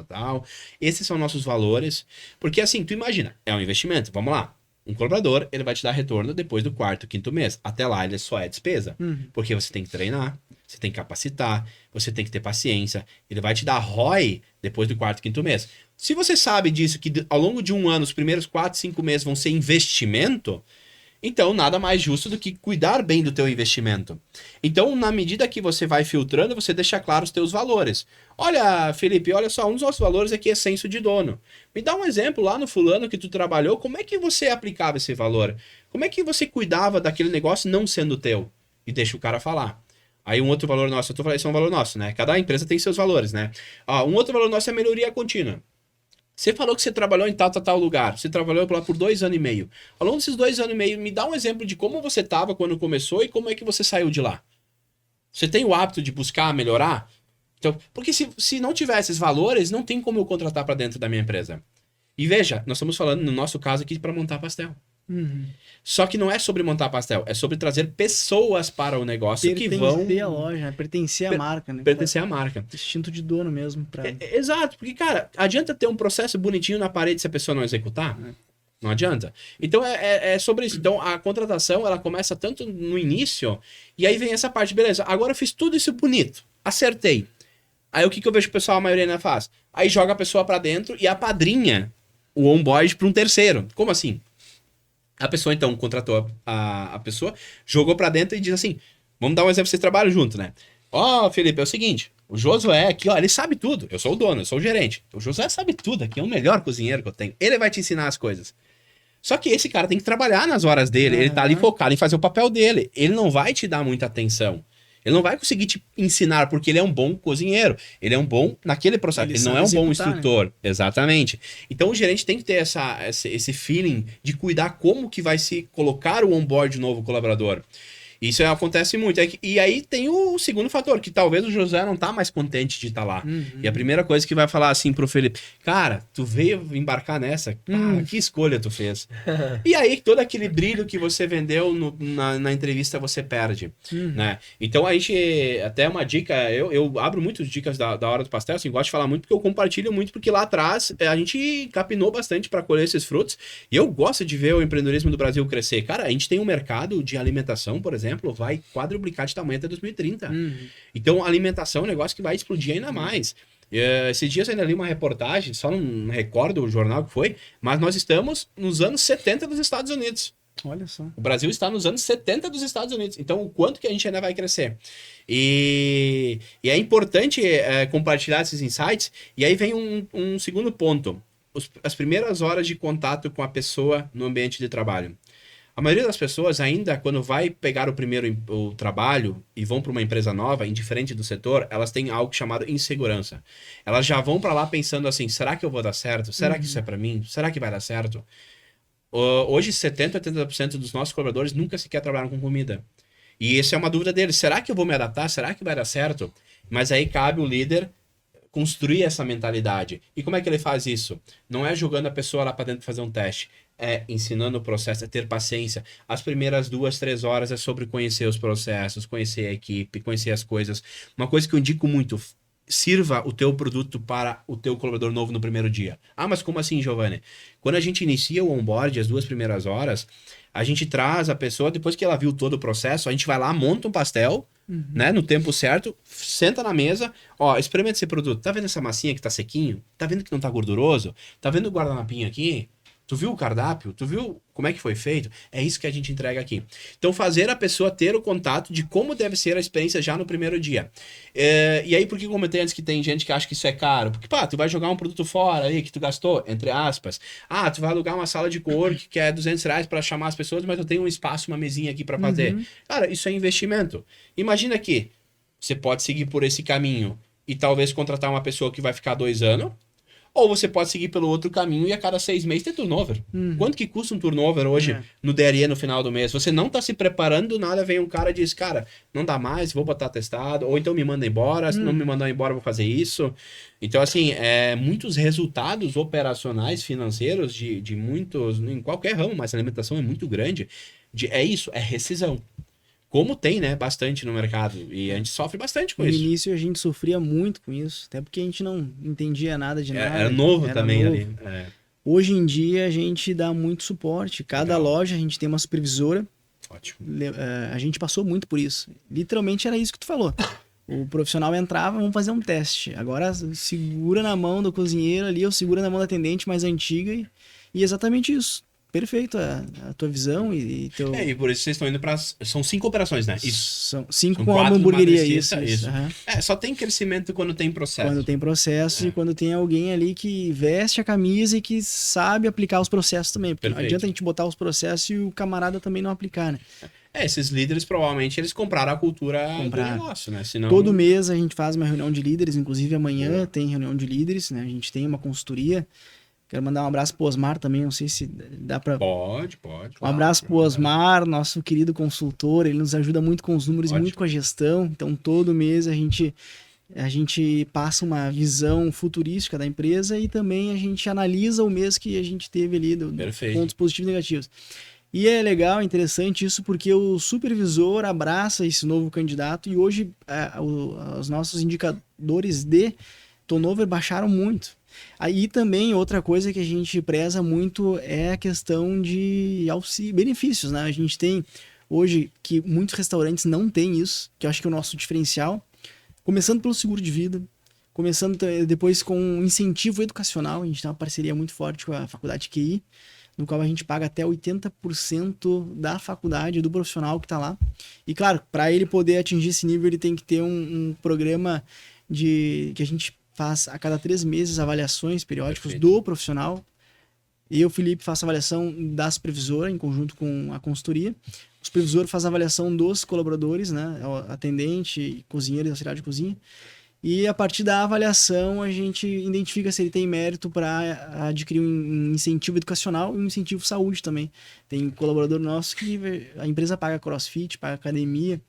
tal. Esses são nossos valores. Porque assim, tu imagina, é um investimento, vamos lá. Um colaborador, ele vai te dar retorno depois do 4º, 5º mês. Até lá, ele só é despesa. Porque você tem que treinar, você tem que capacitar, você tem que ter paciência. Ele vai te dar ROI depois do 4º, 5º mês. Se você sabe disso, que ao longo de um ano, os primeiros 4, 5 meses vão ser investimento, então nada mais justo do que cuidar bem do teu investimento. Então, na medida que você vai filtrando, você deixa claro os teus valores. Olha, Felipe, olha só, um dos nossos valores aqui é senso de dono. Me dá um exemplo lá no fulano que tu trabalhou, como é que você aplicava esse valor? Como é que você cuidava daquele negócio não sendo teu? E deixa o cara falar. Aí um outro valor nosso, eu tô falando, isso é um valor nosso, né? Cada empresa tem seus valores, né? Um outro valor nosso é a melhoria contínua. Você falou que você trabalhou em tal lugar. Você trabalhou lá por 2 anos e meio. Ao longo desses 2 anos e meio, me dá um exemplo de como você estava quando começou e como é que você saiu de lá. Você tem o hábito de buscar melhorar? Então, porque se não tiver esses valores, não tem como eu contratar para dentro da minha empresa. E veja, nós estamos falando, no nosso caso aqui, para montar pastel. Só que não é sobre montar pastel, é sobre trazer pessoas para o negócio que vão... Pertencer à loja, pertencer à marca, né? Pertencer à marca. Instinto de dono mesmo. Exato, porque, cara, adianta ter um processo bonitinho na parede se a pessoa não executar? Não adianta. Então, é sobre isso. Então, a contratação, ela começa tanto no início, e aí vem essa parte, beleza, agora eu fiz tudo isso bonito, acertei. Aí o que eu vejo que o pessoal, a maioria ainda faz? Aí joga a pessoa para dentro e apadrinha o onboard para um terceiro. Como assim? A pessoa, então, contratou a pessoa, jogou pra dentro e diz assim, vamos dar um exemplo, vocês trabalham junto, né? Felipe, é o seguinte, o Josué aqui, ele sabe tudo, eu sou o dono, eu sou o gerente. O Josué sabe tudo aqui, é o melhor cozinheiro que eu tenho. Ele vai te ensinar as coisas. Só que esse cara tem que trabalhar nas horas dele, ele tá ali focado em fazer o papel dele. Ele não vai te dar muita atenção. Ele não vai conseguir te ensinar porque ele é um bom cozinheiro. Ele é um bom naquele processo. Ele não é um bom instrutor. Né? Exatamente. Então o gerente tem que ter esse feeling de cuidar como que vai se colocar o onboard do novo colaborador. Isso acontece muito. E aí tem o segundo fator, que talvez o José não tá mais contente de estar lá. E a primeira coisa que vai falar assim pro Felipe, cara, tu veio embarcar nessa? Cara, que escolha tu fez? E aí todo aquele brilho que você vendeu na entrevista você perde, né? Então a gente, até uma dica, eu abro muitas dicas da Hora do Pastel, assim, gosto de falar muito porque eu compartilho muito, porque lá atrás a gente capinou bastante para colher esses frutos, e eu gosto de ver o empreendedorismo do Brasil crescer. Cara, a gente tem um mercado de alimentação, por exemplo, vai quadruplicar de tamanho até 2030. Então, a alimentação é um negócio que vai explodir ainda mais. Esses dias eu ainda li uma reportagem, só não recordo o jornal que foi, mas nós estamos nos anos 70 dos Estados Unidos. Olha só. O Brasil está nos anos 70 dos Estados Unidos. Então, o quanto que a gente ainda vai crescer? E é importante compartilhar esses insights. E aí vem um segundo ponto. As primeiras horas de contato com a pessoa no ambiente de trabalho. A maioria das pessoas ainda, quando vai pegar o trabalho e vão para uma empresa nova, indiferente do setor, elas têm algo chamado insegurança. Elas já vão para lá pensando assim, será que eu vou dar certo? Será que isso é para mim? Será que vai dar certo? Hoje, 70%, 80% dos nossos colaboradores nunca sequer trabalharam com comida. E essa é uma dúvida deles. Será que eu vou me adaptar? Será que vai dar certo? Mas aí cabe o líder construir essa mentalidade. E como é que ele faz isso? Não é jogando a pessoa lá para dentro fazer um teste. É ensinando o processo, é ter paciência. As primeiras 2, 3 horas é sobre conhecer os processos, conhecer a equipe, conhecer as coisas. Uma coisa que eu indico muito, sirva o teu produto para o teu colaborador novo no primeiro dia. Ah, mas como assim, Giovanni? Quando a gente inicia o onboard, as 2 primeiras horas, a gente traz a pessoa, depois que ela viu todo o processo, a gente vai lá, monta um pastel, né, no tempo certo, senta na mesa, ó, experimenta esse produto. Tá vendo essa massinha que tá sequinho? Tá vendo que não tá gorduroso? Tá vendo o guardanapinho aqui? Tu viu o cardápio? Tu viu como é que foi feito? É isso que a gente entrega aqui. Então, fazer a pessoa ter o contato de como deve ser a experiência já no primeiro dia. E aí, por que eu comentei antes que tem gente que acha que isso é caro? Porque, pá, tu vai jogar um produto fora aí que tu gastou, entre aspas. Ah, tu vai alugar uma sala de cowork que é R$200 para chamar as pessoas, mas eu tenho um espaço, uma mesinha aqui para fazer. Cara, isso é investimento. Imagina que você pode seguir por esse caminho e talvez contratar uma pessoa que vai ficar 2 anos. Ou você pode seguir pelo outro caminho e a cada 6 meses ter turnover. Quanto que custa um turnover hoje no DRE no final do mês? Você não tá se preparando, do nada vem um cara e diz, cara, não dá mais, vou botar testado, ou então me manda embora, se não me mandar embora vou fazer isso. Então, assim, muitos resultados operacionais, financeiros de muitos, em qualquer ramo, mas a alimentação é muito grande, é isso, é rescisão. Como tem, né, bastante no mercado. E a gente sofre bastante com isso. No início a gente sofria muito com isso, até porque a gente não entendia nada de nada. Era novo também novo. Ali. Hoje em dia a gente dá muito suporte. Cada loja a gente tem uma supervisora. Ótimo. A gente passou muito por isso. Literalmente era isso que tu falou. O profissional entrava, vamos fazer um teste. Agora segura na mão do cozinheiro ali, ou segura na mão da atendente mais antiga e exatamente isso. Perfeito a tua visão e teu... E por isso vocês estão indo para... São 5 operações, né? Isso. São 5 com a hamburgueria, isso. Só tem crescimento quando tem processo. Quando tem processo e quando tem alguém ali que veste a camisa e que sabe aplicar os processos também. Porque não adianta a gente botar os processos e o camarada também não aplicar, né? Esses líderes provavelmente eles compraram a cultura do negócio, né? Senão... Todo mês a gente faz uma reunião de líderes, inclusive amanhã tem reunião de líderes, né? A gente tem uma consultoria. Quero mandar um abraço pro Osmar também, não sei se dá pra... Pode. Um abraço pro Osmar, nosso querido consultor, ele nos ajuda muito com os números e muito com a gestão. Então, todo mês a gente passa uma visão futurística da empresa e também a gente analisa o mês que a gente teve ali, pontos positivos e negativos. E é legal, interessante isso, porque o supervisor abraça esse novo candidato e hoje os nossos indicadores de turnover baixaram muito. Aí também outra coisa que a gente preza muito é a questão de benefícios, né? A gente tem hoje que muitos restaurantes não têm isso, que eu acho que é o nosso diferencial. Começando pelo seguro de vida, começando depois com um incentivo educacional. A gente tem uma parceria muito forte com a faculdade QI, no qual a gente paga até 80% da faculdade do profissional que está lá. E claro, para ele poder atingir esse nível, ele tem que ter um programa que a gente faz a cada 3 meses avaliações periódicas do profissional. Eu, Felipe, faço a avaliação da supervisora em conjunto com a consultoria. O supervisor faz a avaliação dos colaboradores, né? Atendente, cozinheiro e auxiliar de cozinha. E a partir da avaliação a gente identifica se ele tem mérito para adquirir um incentivo educacional e um incentivo saúde também. Tem colaborador nosso que a empresa paga crossfit, paga academia.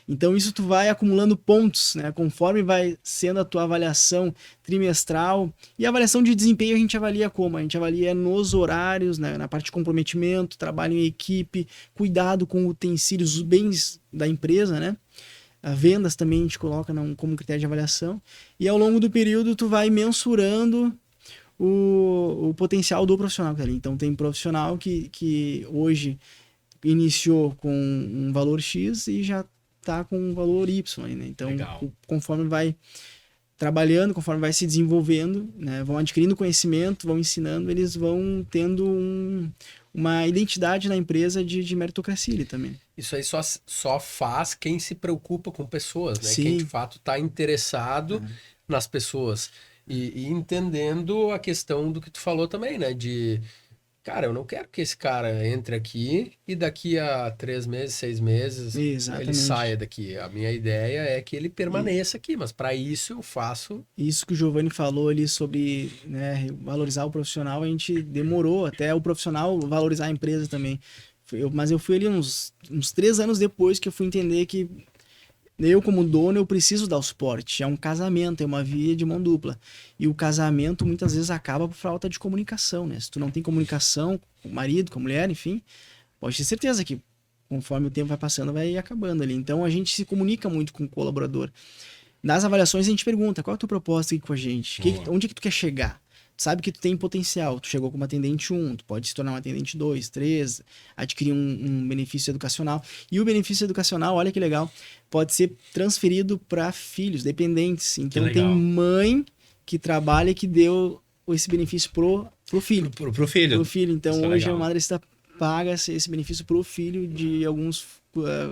Então isso tu vai acumulando pontos, né? Conforme vai sendo a tua avaliação trimestral. E a avaliação de desempenho a gente avalia como? A gente avalia nos horários, né? Na parte de comprometimento, trabalho em equipe, cuidado com utensílios, os bens da empresa, né? Vendas também a gente coloca como critério de avaliação. E ao longo do período tu vai mensurando o potencial do profissional que tá ali. Então tem profissional que hoje iniciou com um valor X e já está com um valor Y. Né? Então conforme vai trabalhando, conforme vai se desenvolvendo, né? Vão adquirindo conhecimento, vão ensinando, eles vão tendo uma identidade na empresa de meritocracia ali também. Isso aí só faz quem se preocupa com pessoas, né? Sim. Quem de fato está interessado nas pessoas. E entendendo a questão do que tu falou também, né? De cara, eu não quero que esse cara entre aqui e daqui a 3 meses, 6 meses, Exatamente. ele saia daqui. A minha ideia é que ele permaneça aqui, mas para isso eu faço... Isso que o Giovanni falou ali sobre, né, valorizar o profissional, a gente demorou até o profissional valorizar a empresa também. Mas eu fui ali uns 3 anos depois que eu fui entender que eu, como dono, eu preciso dar o suporte. É um casamento, é uma via de mão dupla. E o casamento muitas vezes acaba por falta de comunicação, né? Se tu não tem comunicação com o marido, com a mulher, enfim, pode ter certeza que conforme o tempo vai passando, vai acabando ali. Então a gente se comunica muito com o colaborador. Nas avaliações a gente pergunta, qual é a tua proposta aqui com a gente? Onde é que tu quer chegar? Tu sabe que tu tem potencial, tu chegou como atendente 1, tu pode se tornar um atendente 2, 3, adquirir um benefício educacional. E o benefício educacional, olha que legal, pode ser transferido para filhos, dependentes. Então tem mãe que trabalha e que deu esse benefício pro filho. Pro filho. Pro filho. Então Isso é hoje legal. a Madrecita paga esse benefício pro filho de alguns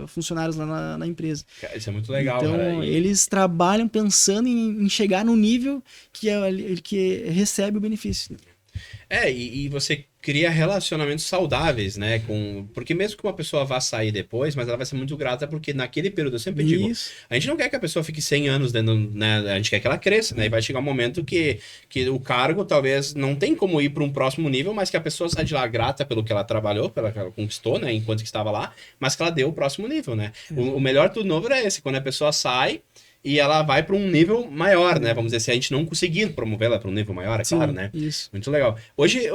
funcionários lá na empresa. Isso é muito legal, então, cara. eles trabalham pensando em chegar no nível que recebe o benefício. E você cria relacionamentos saudáveis, né? Porque mesmo que uma pessoa vá sair depois, mas ela vai ser muito grata, porque naquele período, eu sempre digo, a gente não quer que a pessoa fique 100 anos dentro, né? A gente quer que ela cresça, né? E vai chegar um momento que o cargo talvez não tem como ir para um próximo nível, mas que a pessoa sai de lá grata pelo que ela trabalhou, pelo que ela conquistou, né? Enquanto que estava lá, mas que ela deu o próximo nível, né? O melhor tudo novo é esse, quando a pessoa sai e ela vai para um nível maior, né? Vamos dizer, se a gente não conseguir promovê-la para um nível maior, é claro, né? Isso. Muito legal. Hoje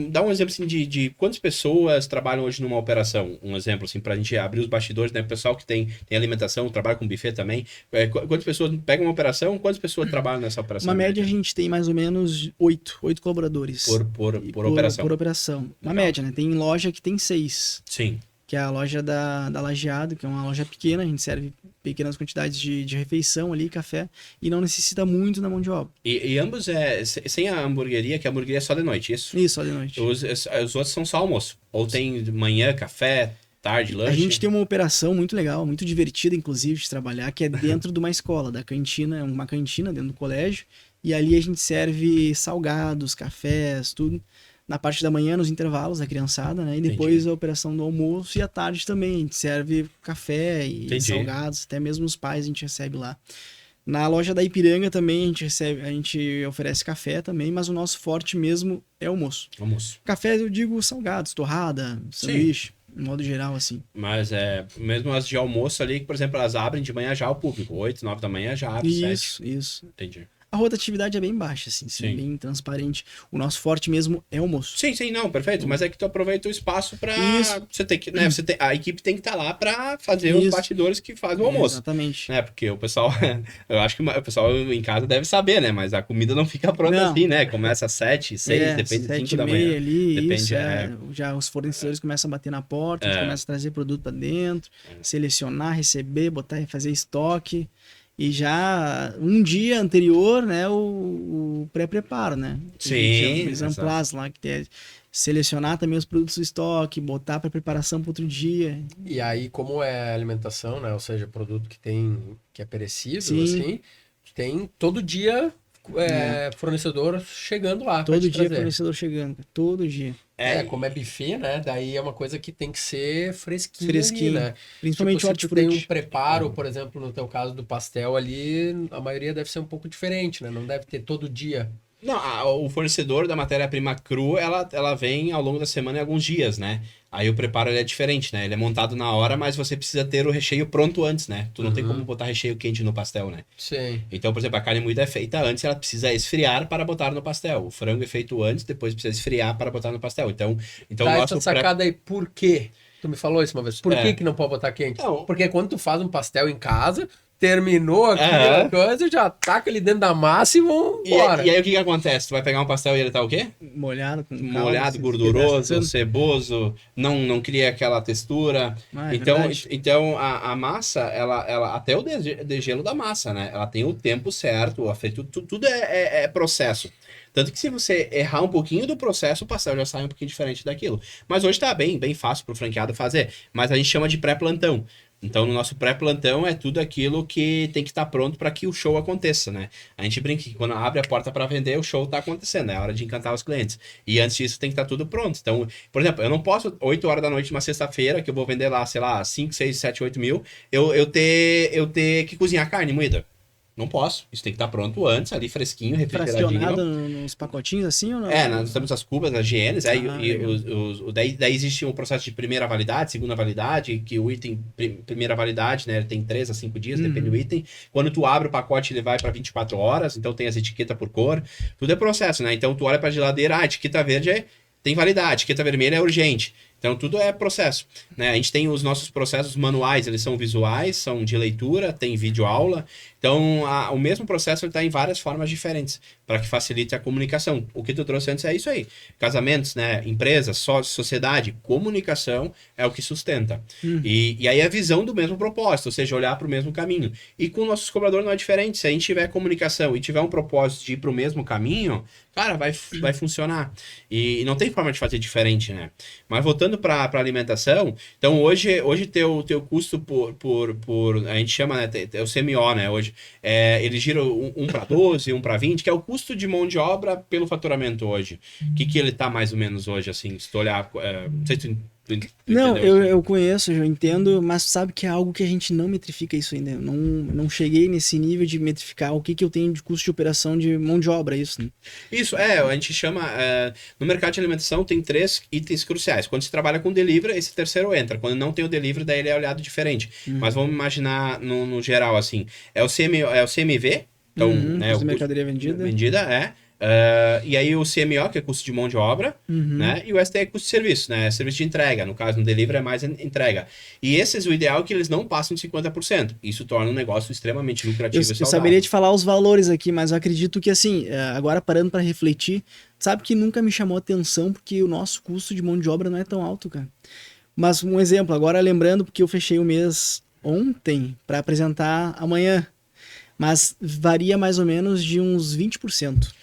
dá um exemplo assim, de quantas pessoas trabalham hoje numa operação. Um exemplo, assim, para a gente abrir os bastidores, né? O pessoal que tem alimentação, trabalha com buffet também. Quantas pessoas pegam uma operação, quantas pessoas trabalham nessa operação? Uma média a gente tem mais ou menos 8 colaboradores. Por operação. Por operação. Uma média, né? Tem loja que tem 6. Sim. Que é a loja da Lajeado, que é uma loja pequena, a gente serve pequenas quantidades de refeição ali, café, e não necessita muito da mão de obra. E ambos sem a hamburgueria, que a hamburgueria é só de noite, isso? Isso, só de noite. Os outros são só almoço? Ou tem de manhã, café, tarde, lanche? A gente tem uma operação muito legal, muito divertida, inclusive, de trabalhar, que é dentro de uma escola, da cantina, uma cantina dentro do colégio, e ali a gente serve salgados, cafés, tudo. Na parte da manhã, nos intervalos da criançada, né? E depois a operação do almoço e à tarde também. A gente serve café e salgados, até mesmo os pais a gente recebe lá. Na loja da Ipiranga também a gente oferece café também, mas o nosso forte mesmo é almoço. Café, eu digo salgados, torrada, sanduíche, de modo geral, assim. Mas mesmo as de almoço ali, que, por exemplo, elas abrem de manhã já o público. 8, 9 da manhã já abre, 7. Isso. Entendi. A rotatividade é bem baixa, assim, bem transparente. O nosso forte mesmo é o almoço. Sim, não, perfeito. Mas é que tu aproveita o espaço pra... Você tem que, né, a equipe tem que estar lá pra fazer os bastidores que fazem o almoço. Exatamente. Né, porque o pessoal... eu acho que o pessoal em casa deve saber, né? Mas a comida não fica pronta assim, né? Começa às 7, 6, depende de 5 da manhã. Ali, depende, já os fornecedores começam a bater na porta, a gente começa a trazer produto pra dentro, selecionar, receber, botar e fazer estoque. E já um dia anterior, né, o pré-preparo, né? Sim. Exemplares lá, que é selecionar também os produtos do estoque, botar para preparação para outro dia. E aí, como é alimentação, né? Ou seja, produto que é perecível, assim, tem todo dia fornecedor chegando lá. Todo dia fornecedor chegando, todo dia. Como é buffet, né? Daí é uma coisa que tem que ser fresquinha ali, né? Principalmente tipo, o se tu tem um preparo, por exemplo, no teu caso do pastel ali, a maioria deve ser um pouco diferente, né? Não deve ter todo dia. Não, o fornecedor da matéria-prima cru, ela vem ao longo da semana em alguns dias, né? Aí o preparo ele é diferente, né? Ele é montado na hora, mas você precisa ter o recheio pronto antes, né? Tu não tem como botar recheio quente no pastel, né? Sim. Então, por exemplo, a carne moída é feita antes, ela precisa esfriar para botar no pastel. O frango é feito antes, depois precisa esfriar para botar no pastel. Então tá, essa sacada aí, por quê? Tu me falou isso uma vez. Por que não pode botar quente? Não. Porque quando tu faz um pastel em casa, terminou aqui a coisa, já taca ele dentro da massa e vão embora. E aí o que acontece? Tu vai pegar um pastel e ele tá o quê? Molhado, gorduroso, ceboso, não cria aquela textura. Então a massa, ela até o degelo da massa, né? Ela tem o tempo certo, tudo é processo. Tanto que se você errar um pouquinho do processo, o pastel já sai um pouquinho diferente daquilo. Mas hoje tá bem fácil pro franqueado fazer. Mas a gente chama de pré-plantão. Então, no nosso pré-plantão é tudo aquilo que tem que estar pronto para que o show aconteça, né? A gente brinca que quando abre a porta para vender, o show está acontecendo, é hora de encantar os clientes. E antes disso tem que estar tudo pronto. Então, por exemplo, eu não posso, 8 horas da noite, uma sexta-feira, que eu vou vender lá, sei lá, 5, 6, 7, 8 mil, eu ter que cozinhar carne moída. Não posso. Isso tem que estar pronto antes, ali fresquinho, refrigeradinho. Fracionado nos pacotinhos assim ou não? Nós temos as cubas, as GNs, daí existe um processo de primeira validade, segunda validade, que o item, primeira validade, né, ele tem 3 a 5 dias, depende do item. Quando tu abre o pacote, ele vai para 24 horas, então tem as etiquetas por cor, tudo é processo, né? Então tu olha para a geladeira, etiqueta verde tem validade, etiqueta vermelha é urgente. Então, tudo é processo, né? A gente tem os nossos processos manuais, eles são visuais, são de leitura, tem vídeo-aula. Então, o mesmo processo está em várias formas diferentes, para que facilite a comunicação. O que tu trouxe antes é isso aí. Casamentos, né? Empresas, sociedade, comunicação é o que sustenta. E aí a visão do mesmo propósito, ou seja, olhar para o mesmo caminho. E com nossos cobradores não é diferente. Se a gente tiver comunicação e tiver um propósito de ir para o mesmo caminho, cara, vai funcionar. E não tem forma de fazer diferente, né? Mas voltando para alimentação, então hoje teu custo por a gente chama, né, é o CMO, né, hoje, ele gira 1 para 12, 1 para 20, que é o custo de mão de obra pelo faturamento hoje. O que ele tá mais ou menos hoje, assim, se tu olhar, não sei se tu não, eu conheço, eu entendo, mas sabe que é algo que a gente não metrifica isso ainda. Eu não cheguei nesse nível de metrificar o que eu tenho de custo de operação de mão de obra, isso, né? Isso, a gente chama... no mercado de alimentação tem 3 itens cruciais. Quando se trabalha com delivery, esse terceiro entra. Quando não tem o delivery, daí ele é olhado diferente. Mas vamos imaginar no geral, assim. É o CMV, então... né, custo de mercadoria vendida. E aí o CMO, que é custo de mão de obra, né? E o ST é custo de serviço, né? Serviço de entrega. No caso, no delivery é mais entrega. E esses, o ideal é que eles não passem de 50%. Isso torna um negócio extremamente lucrativo e saudável. Eu saberia te falar os valores aqui, mas eu acredito que, assim, agora parando para refletir, sabe que nunca me chamou atenção porque o nosso custo de mão de obra não é tão alto, cara. Mas um exemplo, agora lembrando, porque eu fechei o mês ontem para apresentar amanhã, mas varia mais ou menos de uns 20%.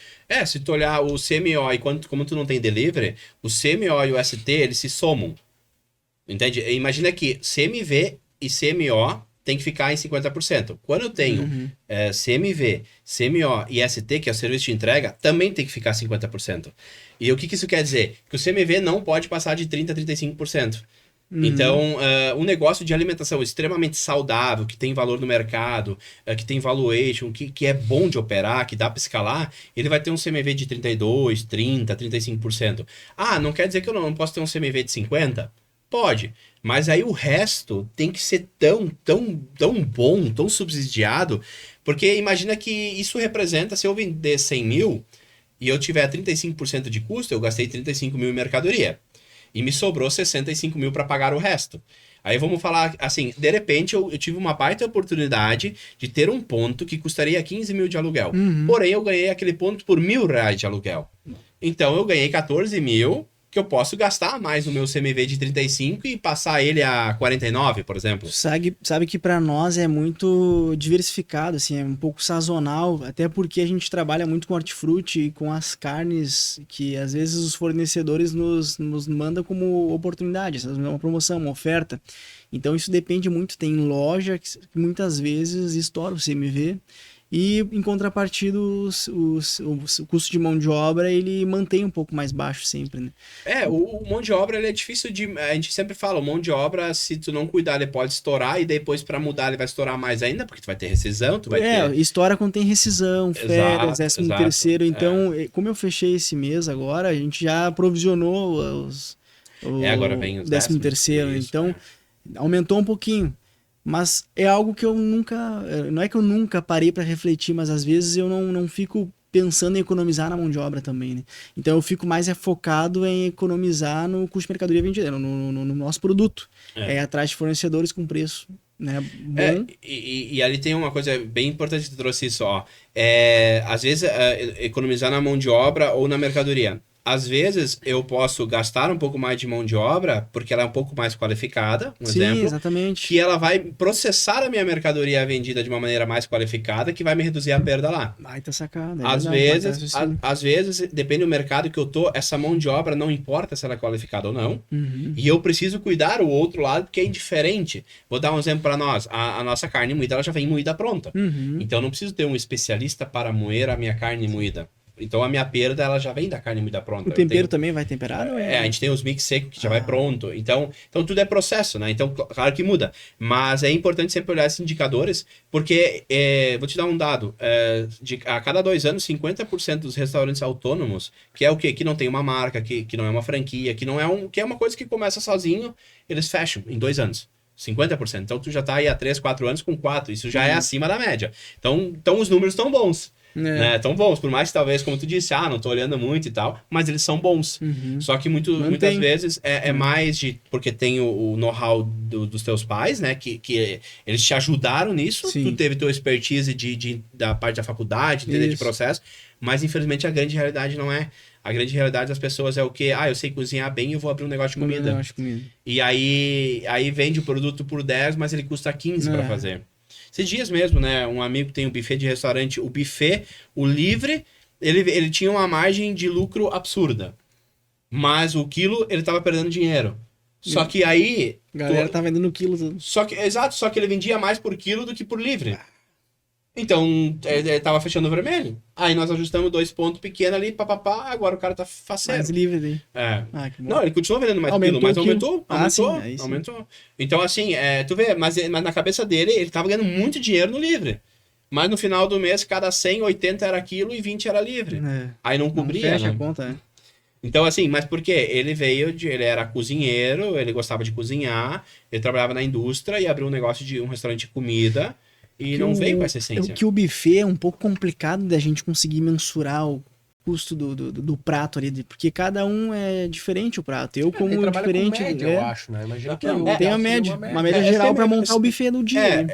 Se tu olhar o CMO e como tu não tem delivery, o CMO e o ST, eles se somam. Entende? Imagina que CMV e CMO tem que ficar em 50%. Quando eu tenho CMV, CMO e ST, que é o serviço de entrega, também tem que ficar 50%. E o que isso quer dizer? Que o CMV não pode passar de 30% a 35%. Então, um negócio de alimentação extremamente saudável, que tem valor no mercado, que tem valuation, que é bom de operar, que dá para escalar, ele vai ter um CMV de 32%, 30%, 35%. Não quer dizer que eu não posso ter um CMV de 50%? Pode, mas aí o resto tem que ser tão bom, tão subsidiado, porque imagina que isso representa, se eu vender 100 mil e eu tiver 35% de custo, eu gastei 35 mil em mercadoria. E me sobrou 65 mil para pagar o resto. Aí vamos falar assim, de repente eu tive uma baita oportunidade de ter um ponto que custaria 15 mil de aluguel. Porém, eu ganhei aquele ponto por R$1.000 de aluguel. Então eu ganhei 14 mil que eu posso gastar mais no meu CMV de 35 e passar ele a 49, por exemplo. Sabe que para nós é muito diversificado, assim, é um pouco sazonal, até porque a gente trabalha muito com hortifruti e com as carnes que às vezes os fornecedores nos mandam como oportunidade, uma promoção, uma oferta. Então isso depende muito, tem loja que muitas vezes estoura o CMV, e em contrapartida o custo de mão de obra ele mantém um pouco mais baixo sempre, né? O mão de obra ele é difícil de... A gente sempre fala, o mão de obra, se tu não cuidar, ele pode estourar e depois para mudar ele vai estourar mais ainda, porque tu vai ter rescisão, tu vai ter... estoura quando tem rescisão, férias, 13º. Então, como eu fechei esse mês agora, a gente já provisionou agora vem os 13º. Então, aumentou um pouquinho. Mas é algo que eu nunca... Não é que eu nunca parei para refletir, mas às vezes eu não fico pensando em economizar na mão de obra também, né? Então eu fico mais focado em economizar no custo de mercadoria vendida, no nosso produto. Atrás de fornecedores com preço, né, bom. E ali tem uma coisa bem importante que tu trouxe isso, ó. Às vezes, economizar na mão de obra ou na mercadoria. às vezes eu posso gastar um pouco mais de mão de obra, porque ela é um pouco mais qualificada, Sim, exemplo, exatamente. que ela vai processar a minha mercadoria vendida de uma maneira mais qualificada, que vai me reduzir a perda lá. Baita sacada. Às vezes, depende do mercado que eu tô, essa mão de obra não importa se ela é qualificada ou não, e eu preciso cuidar o outro lado, porque é indiferente. Vou dar um exemplo para nós, a nossa carne moída, ela já vem moída pronta. Então eu não preciso ter um especialista para moer a minha carne moída. Então a minha perda, ela já vem da carne moída pronta. O tempero também vai temperar? A gente tem os mix secos que já vai pronto. Então tudo é processo, né? Então, claro que muda. Mas é importante sempre olhar esses indicadores, porque, vou te dar um dado, a cada 2 anos, 50% dos restaurantes autônomos, que é o quê? Que não tem uma marca, que não é uma franquia, que é uma coisa que começa sozinho, eles fecham em 2 anos. 50%. Então tu já tá aí há 3, 4 anos com 4. Isso já é acima da média. Então os números estão bons. Né? Tão bons, por mais que talvez, como tu disse, não tô olhando muito e tal, mas eles são bons. Só que muitas vezes é mais de porque tem o know-how dos teus pais, né? Que eles te ajudaram nisso. Sim. Tu teve tua expertise da parte da faculdade, de processo, mas infelizmente a grande realidade não é. A grande realidade das pessoas é o que? Eu sei cozinhar bem e eu vou abrir um negócio de comida. E aí vende o produto por 10, mas ele custa 15 para fazer. Esses dias mesmo, né? Um amigo tem um buffet de restaurante. O buffet, o livre, ele tinha uma margem de lucro absurda. Mas o quilo, ele tava perdendo dinheiro. Só que aí... A galera tá vendendo quilo. Só que ele vendia mais por quilo do que por livre. Então, ele tava fechando o vermelho. Aí nós ajustamos 2 pontos pequenos ali, agora o cara tá faceiro. Mais livre daí. Não, ele continuou vendendo mais quilo, mas aumentou. Então, assim, tu vê, mas na cabeça dele, ele tava ganhando muito dinheiro no livre. Mas no final do mês, cada 100, 80 era quilo e 20 era livre. Aí não cobria, fecha a conta, né? Então, assim, mas por quê? Ele era cozinheiro, ele gostava de cozinhar, ele trabalhava na indústria e abriu um restaurante de comida. E não veio com essa essência. Que o buffet é um pouco complicado da gente conseguir mensurar o custo do prato ali, porque cada um é diferente o prato. Eu como diferente... Com média, eu acho, né? Imagina que tem uma média geral para montar o buffet do dia.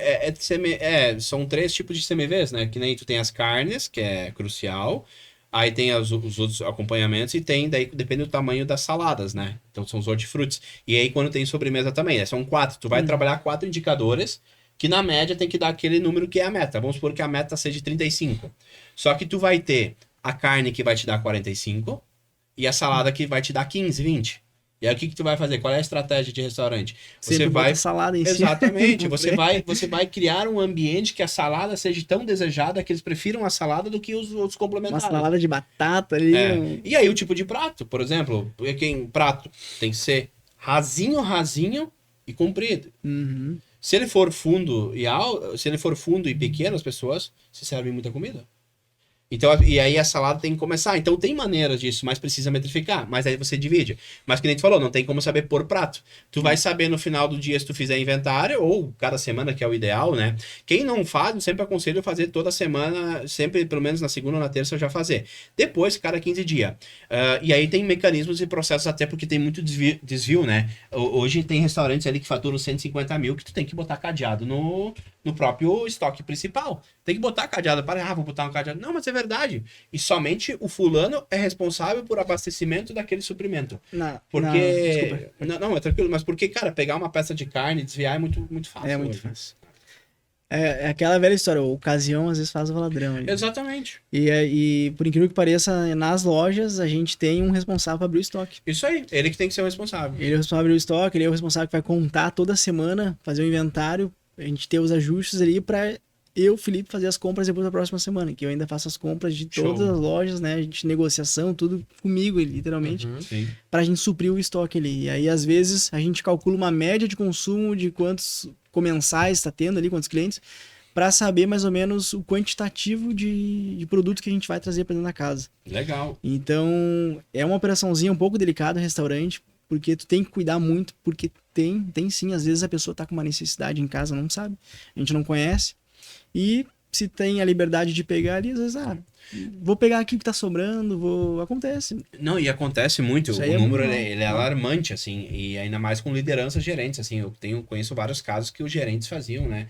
São 3 tipos de CMVs, né? Que nem tu tem as carnes, que é crucial. Aí tem os outros acompanhamentos e tem, daí depende do tamanho das saladas, né? Então são os hortifrutis. E aí quando tem sobremesa também, são 4. Tu vai trabalhar 4 indicadores, que na média tem que dar aquele número que é a meta. Vamos supor que a meta seja 35. Só que tu vai ter a carne que vai te dar 45 e a salada que vai te dar 15, 20. E aí o que tu vai fazer? Qual é a estratégia de restaurante? Você vai salada em cima. Exatamente. você vai criar um ambiente que a salada seja tão desejada que eles prefiram a salada do que os outros complementares. Uma salada de batata ali. E aí o tipo de prato, por exemplo, prato tem que ser rasinho e comprido. Se ele for fundo e pequeno, as pessoas se servem muita comida. Então, e aí a salada tem que começar. Então tem maneiras disso, mas precisa metrificar. Mas aí você divide. Mas que nem tu falou, não tem como saber por prato. Tu vai saber no final do dia se tu fizer inventário, ou cada semana, que é o ideal, né? Quem não faz, eu sempre aconselho fazer toda semana, sempre, pelo menos na segunda ou na terça, eu já fazer. Depois, cada 15 dias. E aí tem mecanismos e processos, até porque tem muito desvio, né? Hoje tem restaurantes ali que faturam 150 mil que tu tem que botar cadeado no próprio estoque principal. Tem que botar cadeado. Vou botar um cadeado. Não, mas é verdade. E somente o fulano é responsável por abastecimento daquele suprimento. Não, é tranquilo. Mas porque, cara, pegar uma peça de carne e desviar é muito, muito fácil. É muito fácil. É aquela velha história, a ocasião às vezes faz o ladrão. Ali. Exatamente. E por incrível que pareça, nas lojas a gente tem um responsável para abrir o estoque. Isso aí, ele que tem que ser o responsável. Ele é o responsável para abrir o estoque, ele é o responsável que vai contar toda semana, fazer o inventário, a gente ter os ajustes ali para eu, Felipe, fazer as compras depois da próxima semana, que eu ainda faço as compras de todas as lojas, né? A gente negociação, tudo comigo, literalmente, pra gente suprir o estoque ali. E aí, às vezes, a gente calcula uma média de consumo de quantos comensais está tendo ali, quantos clientes, para saber mais ou menos o quantitativo de produto que a gente vai trazer para dentro da casa. Legal. Então, é uma operaçãozinha um pouco delicada, restaurante, porque tu tem que cuidar muito, porque tem sim, às vezes a pessoa tá com uma necessidade em casa, não sabe, a gente não conhece, e se tem a liberdade de pegar ali, às vezes, vou pegar aqui o que tá sobrando, acontece. Não, e acontece muito, o número ele é alarmante, assim, e ainda mais com lideranças gerentes, assim, eu conheço vários casos que os gerentes faziam, né,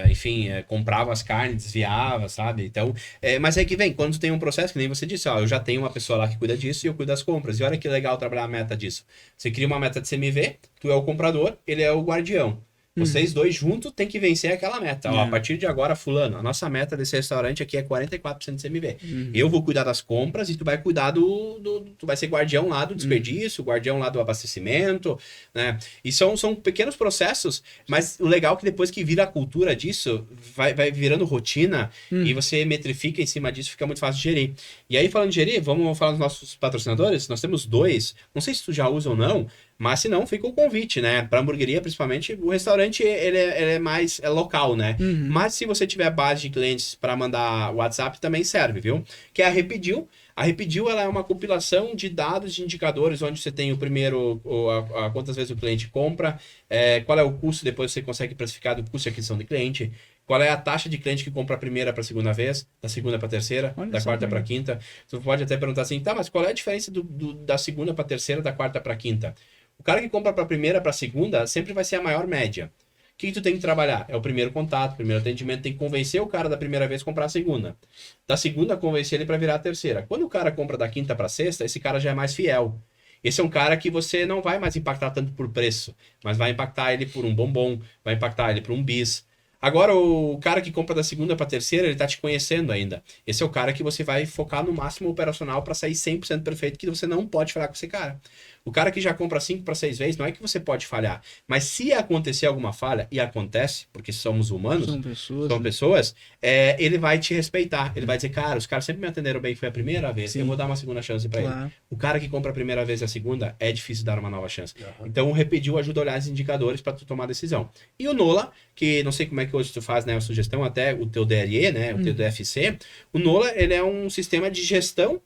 enfim, comprava as carnes, desviava, sabe? Então, mas aí que vem, quando tu tem um processo, que nem você disse, ó, eu já tenho uma pessoa lá que cuida disso e eu cuido das compras. E olha que legal trabalhar a meta disso. Você cria uma meta de CMV, tu é o comprador, ele é o guardião. Vocês dois juntos tem que vencer aquela meta. Ó, a partir de agora, fulano, a nossa meta desse restaurante aqui é 44% de CMV. Eu vou cuidar das compras e tu vai cuidar tu vai ser guardião lá do desperdício, guardião lá do abastecimento, né? E são pequenos processos, mas o legal é que depois que vira a cultura disso, vai virando rotina e você metrifica em cima disso, fica muito fácil de gerir. E aí, falando de gerir, vamos falar dos nossos patrocinadores? Nós temos 2, não sei se tu já usa ou não, mas se não, fica o convite, né? Pra hamburgueria, principalmente, o restaurante, ele é mais local, né? Mas se você tiver base de clientes para mandar WhatsApp, também serve, viu? Que é a Repediu. A Repediu, ela é uma compilação de dados, de indicadores, onde você tem o primeiro, quantas vezes o cliente compra, qual é o custo, depois você consegue precificar do custo de aquisição de cliente, qual é a taxa de cliente que compra a primeira para a segunda vez, da segunda para a terceira, da quarta para a quinta. Você pode até perguntar assim, tá, mas qual é a diferença da segunda para a terceira, da quarta para a quinta? O cara que compra para a primeira, para a segunda, sempre vai ser a maior média. O que tu tem que trabalhar? É o primeiro contato, o primeiro atendimento, tem que convencer o cara da primeira vez a comprar a segunda. Da segunda, convencer ele para virar a terceira. Quando o cara compra da quinta para sexta, esse cara já é mais fiel. Esse é um cara que você não vai mais impactar tanto por preço, mas vai impactar ele por um bombom, vai impactar ele por um bis. Agora, o cara que compra da segunda para terceira, ele tá te conhecendo ainda. Esse é o cara que você vai focar no máximo operacional para sair 100% perfeito, que você não pode falhar com esse cara. O cara que já compra 5 para 6 vezes, não é que você pode falhar. Mas se acontecer alguma falha, e acontece, porque somos humanos, são pessoas, ele vai te respeitar. Ele vai dizer, cara, os caras sempre me atenderam bem, foi a primeira vez, eu vou dar uma segunda chance para ele. O cara que compra a primeira vez e a segunda, é difícil dar uma nova chance. Então, o Repediu ajuda a olhar os indicadores para tu tomar a decisão. E o Nola, que não sei como é que hoje tu faz, né, a sugestão, até o teu DRE, né, o teu DFC, o Nola, ele é um sistema de gestão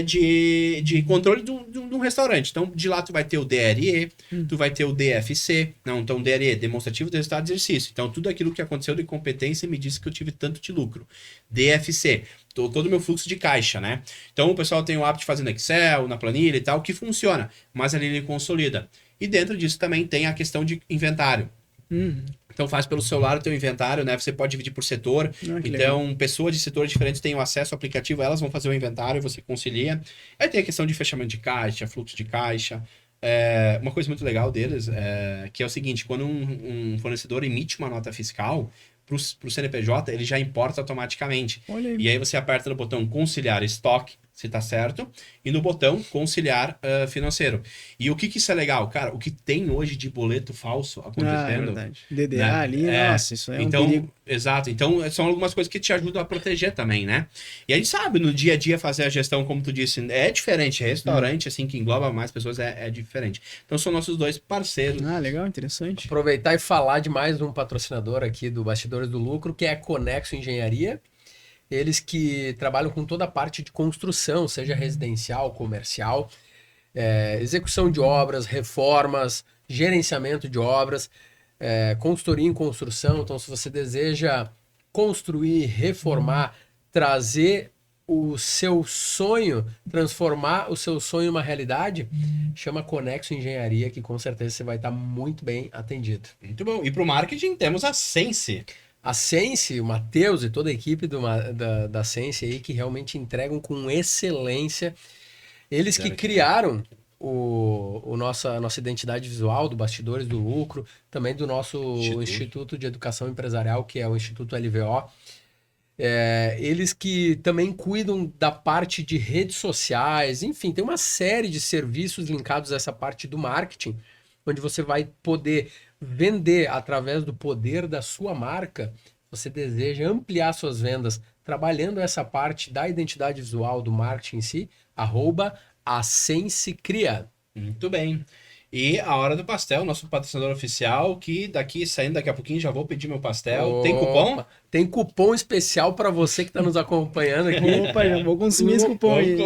de controle de um restaurante. Então, de lá tu vai ter o DRE, tu vai ter o DFC, então DRE, demonstrativo de resultado de exercício. Então, tudo aquilo que aconteceu de competência me disse que eu tive tanto de lucro. DFC, todo o meu fluxo de caixa, né? Então, o pessoal tem o hábito de fazer no Excel, na planilha e tal, que funciona, mas ali ele consolida. E dentro disso também tem a questão de inventário. Então faz pelo celular o teu inventário, né? Você pode dividir por setor. Então, pessoas de setores diferentes têm o acesso ao aplicativo, elas vão fazer o inventário, você concilia. Aí tem a questão de fechamento de caixa, fluxo de caixa. Uma coisa muito legal deles que é o seguinte, quando um fornecedor emite uma nota fiscal para o CNPJ, ele já importa automaticamente. E aí você aperta no botão conciliar estoque, se tá certo, e no botão conciliar financeiro. E o que isso é legal? Cara, o que tem hoje de boleto falso acontecendo... DDA, né? Ali, nossa, isso é então, um perigo. Exato, então são algumas coisas que te ajudam a proteger também, né? E a gente sabe, no dia a dia, fazer a gestão, como tu disse, é diferente. Restaurante, assim, que engloba mais pessoas, é diferente. Então são nossos 2 parceiros. Legal, interessante. Aproveitar e falar de mais um patrocinador aqui do Bastidores do Lucro, que é a Conexo Engenharia. Eles que trabalham com toda a parte de construção, seja residencial, comercial, execução de obras, reformas, gerenciamento de obras, consultoria em construção. Então, se você deseja construir, reformar, trazer o seu sonho, transformar o seu sonho em uma realidade, chama Conexo Engenharia, que com certeza você vai estar muito bem atendido. Muito bom. E para o marketing temos a Sense. A Sense, o Matheus e toda a equipe da Sense aí, que realmente entregam com excelência. Eles que criaram a nossa identidade visual do Bastidores do Lucro, também do nosso Instituto de Educação Empresarial, que é o Instituto LVO. Eles que também cuidam da parte de redes sociais, enfim, tem uma série de serviços linkados a essa parte do marketing, onde você vai poder vender através do poder da sua marca. Você deseja ampliar suas vendas trabalhando essa parte da identidade visual do marketing em si, @AsenseCria. Muito bem. E a Hora do Pastel, nosso patrocinador oficial, que saindo daqui a pouquinho, já vou pedir meu pastel. Tem cupom? Tem cupom especial para você que está nos acompanhando aqui. Opa, já vou consumir esse cupom aí.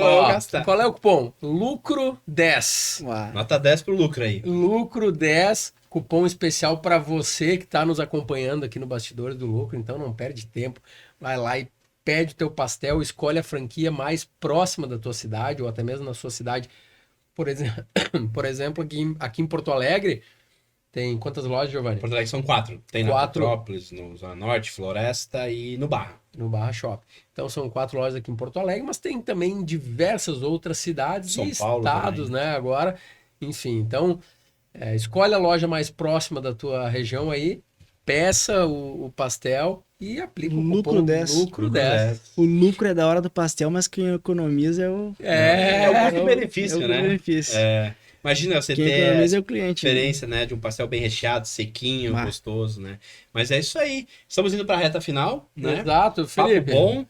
Qual é o cupom? Lucro 10. Nota 10 pro lucro aí. Lucro 10, cupom especial para você que está nos acompanhando aqui no Bastidores do Lucro. Então não perde tempo, vai lá e pede o teu pastel, escolhe a franquia mais próxima da tua cidade ou até mesmo na sua cidade. Por exemplo, aqui em Porto Alegre, Tem quantas lojas, Giovanni? Porto Alegre são 4. Tem na 4. Petrópolis, no Zona Norte, Floresta e no Barra. No Barra Shop. Então são 4 lojas aqui em Porto Alegre, mas tem também em diversas outras cidades São e Paulo estados, também. né? Agora, enfim, então escolhe a loja mais próxima da tua região aí, peça o pastel e aplica o Lucro cupom 10. Lucro 10. O lucro é da hora do pastel, mas quem economiza é o... É o custo-benefício, é o né? benefício. Imagina você Quem ter economiza é o a cliente. Né? experiência, né, de um pastel bem recheado, sequinho, Bah. gostoso, né? Mas é isso aí. Estamos indo para a reta final, né? Exato, Papo Felipe. bom.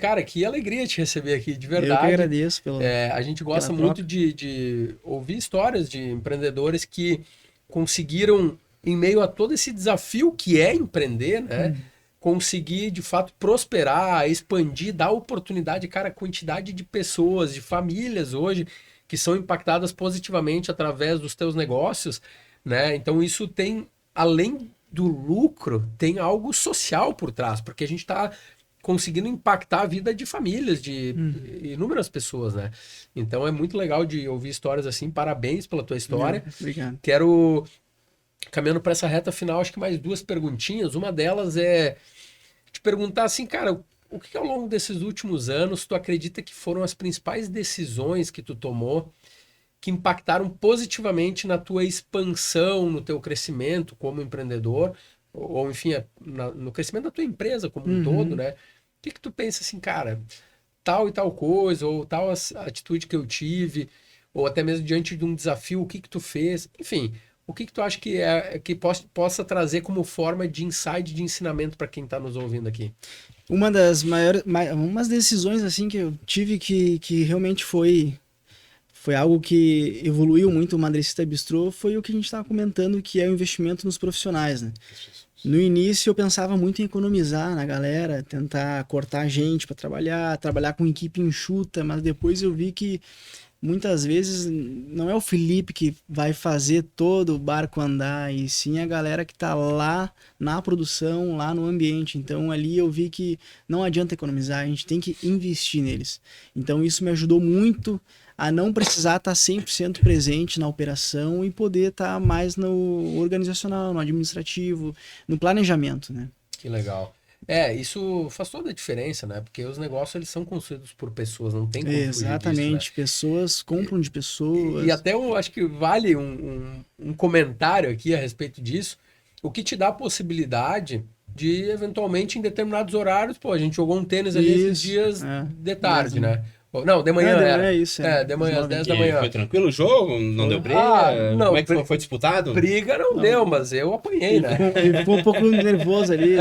Cara, que alegria te receber aqui, de Eu verdade. que agradeço pelo... A gente gosta pela muito de ouvir histórias de empreendedores que conseguiram, em meio a todo esse desafio que é empreender, né? Conseguir, de fato, prosperar, expandir, dar oportunidade, cara, a quantidade de pessoas, de famílias hoje que são impactadas positivamente através dos teus negócios, né? Então isso tem, além do lucro, tem algo social por trás, porque a gente está conseguindo impactar a vida de famílias, de inúmeras pessoas, né? Então é muito legal de ouvir histórias assim. Parabéns pela tua história. Obrigado. Quero, caminhando para essa reta final, acho que mais 2 perguntinhas. Uma delas é te perguntar assim, cara, o que ao longo desses últimos anos tu acredita que foram as principais decisões que tu tomou que impactaram positivamente na tua expansão, no teu crescimento como empreendedor, ou enfim, no crescimento da tua empresa como um todo, né? O que tu pensa assim, cara, tal e tal coisa, ou tal atitude que eu tive, ou até mesmo diante de um desafio, o que tu fez, enfim, o que tu acha que possa trazer como forma de insight, de ensinamento para quem está nos ouvindo aqui? Uma das umas decisões assim que eu tive que realmente foi algo que evoluiu muito o Madrecita Bistrô, foi o que a gente estava comentando, que é o investimento nos profissionais, né? No início eu pensava muito em economizar na galera, tentar cortar gente para trabalhar com equipe enxuta, mas depois eu vi que muitas vezes não é o Felipe que vai fazer todo o barco andar, e sim a galera que está lá na produção, lá no ambiente. Então ali eu vi que não adianta economizar, a gente tem que investir neles. Então isso me ajudou muito a não precisar estar 100% presente na operação e poder estar mais no organizacional, no administrativo, no planejamento, né? Que legal. Isso faz toda a diferença, né? Porque os negócios, eles são construídos por pessoas, não tem como fugir disso, né? Exatamente, pessoas compram de pessoas. E até eu acho que vale um comentário aqui a respeito disso, o que te dá a possibilidade de, eventualmente, em determinados horários, a gente jogou um tênis ali esses dias de tarde, né? Não, de manhã era. É isso, de manhã, às 10 da E manhã. foi tranquilo o jogo? Não deu briga? não, Como é que foi disputado? Briga não deu, mas eu apanhei, né? Ele ficou um pouco nervoso ali.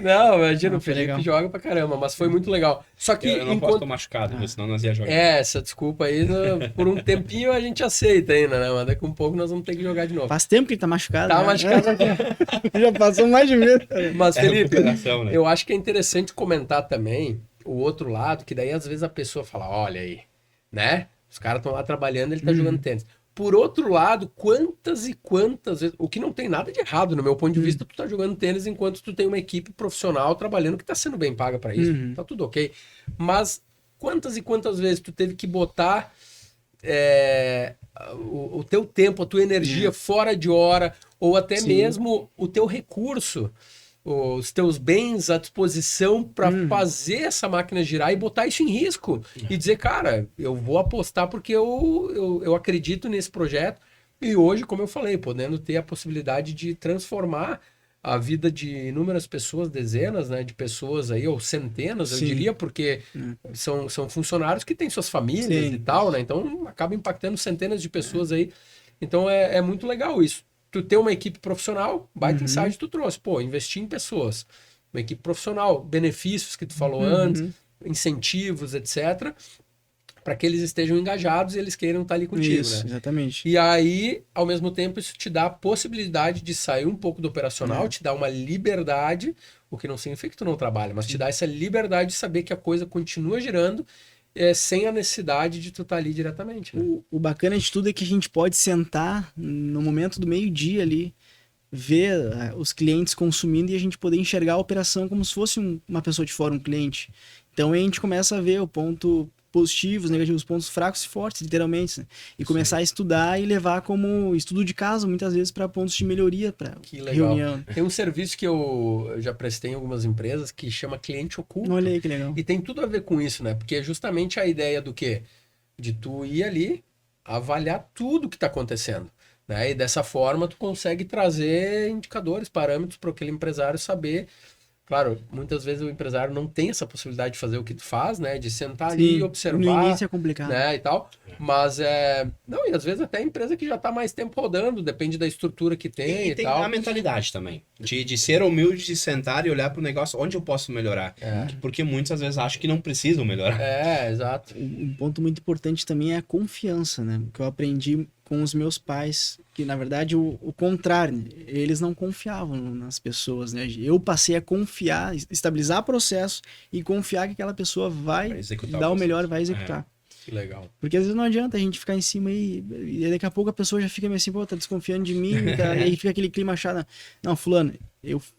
Não, imagina, o foi Felipe legal. joga pra caramba, mas foi muito legal. Só que Eu não posso estar machucado, senão nós ia jogar. essa desculpa aí, por um tempinho a gente aceita ainda, né? Mas daqui a um pouco nós vamos ter que jogar de novo. Faz tempo que ele tá machucado. Tá né? machucado. Já passou mais de mês. Mas, Felipe, recuperação, né? eu acho que é interessante comentar também o outro lado, que daí às vezes a pessoa fala, olha aí, né? Os caras estão lá trabalhando, ele tá jogando tênis. Por outro lado, quantas e quantas vezes, o que não tem nada de errado, no meu ponto de vista, tu tá jogando tênis enquanto tu tem uma equipe profissional trabalhando que tá sendo bem paga para isso, tá tudo ok. Mas quantas e quantas vezes tu teve que botar o teu tempo, a tua energia fora de hora, ou até mesmo o teu recurso, os teus bens à disposição para fazer essa máquina girar e botar isso em risco e dizer, cara, eu vou apostar porque eu acredito nesse projeto. E hoje, como eu falei, podendo ter a possibilidade de transformar a vida de inúmeras pessoas, dezenas, né, de pessoas aí, ou centenas, eu diria, porque são funcionários que têm suas famílias e tal, né? Então acaba impactando centenas de pessoas aí. Então é muito legal isso. Tu ter uma equipe profissional, baita insight tu trouxe. Investir em pessoas. Uma equipe profissional, benefícios que tu falou antes, incentivos, etc. Para que eles estejam engajados e eles queiram estar ali contigo, Isso, né? exatamente. E aí, ao mesmo tempo, isso te dá a possibilidade de sair um pouco do operacional, te dá uma liberdade, o que não significa que tu não trabalha, mas te dá essa liberdade de saber que a coisa continua girando sem a necessidade de tu estar ali diretamente. Né? O bacana de tudo é que a gente pode sentar no momento do meio-dia ali, ver os clientes consumindo e a gente poder enxergar a operação como se fosse uma pessoa de fora, um cliente. Então a gente começa a ver o ponto positivos, negativos, pontos fracos e fortes, literalmente, né? E começar a estudar e levar como estudo de caso, muitas vezes, para pontos de melhoria, para reunião. Tem um serviço que eu já prestei em algumas empresas que chama cliente oculto. Olha aí que legal. E tem tudo a ver com isso, né? Porque é justamente a ideia do quê? De tu ir ali, avaliar tudo que está acontecendo. Né? E dessa forma tu consegue trazer indicadores, parâmetros para aquele empresário saber. Claro, muitas vezes o empresário não tem essa possibilidade de fazer o que tu faz, né? De sentar ali e observar. No início é complicado. Né? E tal. Mas não, e às vezes até a empresa que já está mais tempo rodando, depende da estrutura que tem e tem tal. a mentalidade também. De ser humilde, de sentar e olhar para o negócio onde eu posso melhorar. Porque muitas vezes acham que não precisam melhorar. Exato. Um ponto muito importante também é a confiança, né? Que eu aprendi com os meus pais, que na verdade o contrário, né? Eles não confiavam nas pessoas, né? Eu passei a confiar, estabilizar o processo e confiar que aquela pessoa vai dar o melhor, vai executar. Que legal. Porque às vezes não adianta a gente ficar em cima e daqui a pouco a pessoa já fica meio assim, pô, tá desconfiando de mim, tá? E aí fica aquele clima chato. Não, fulano,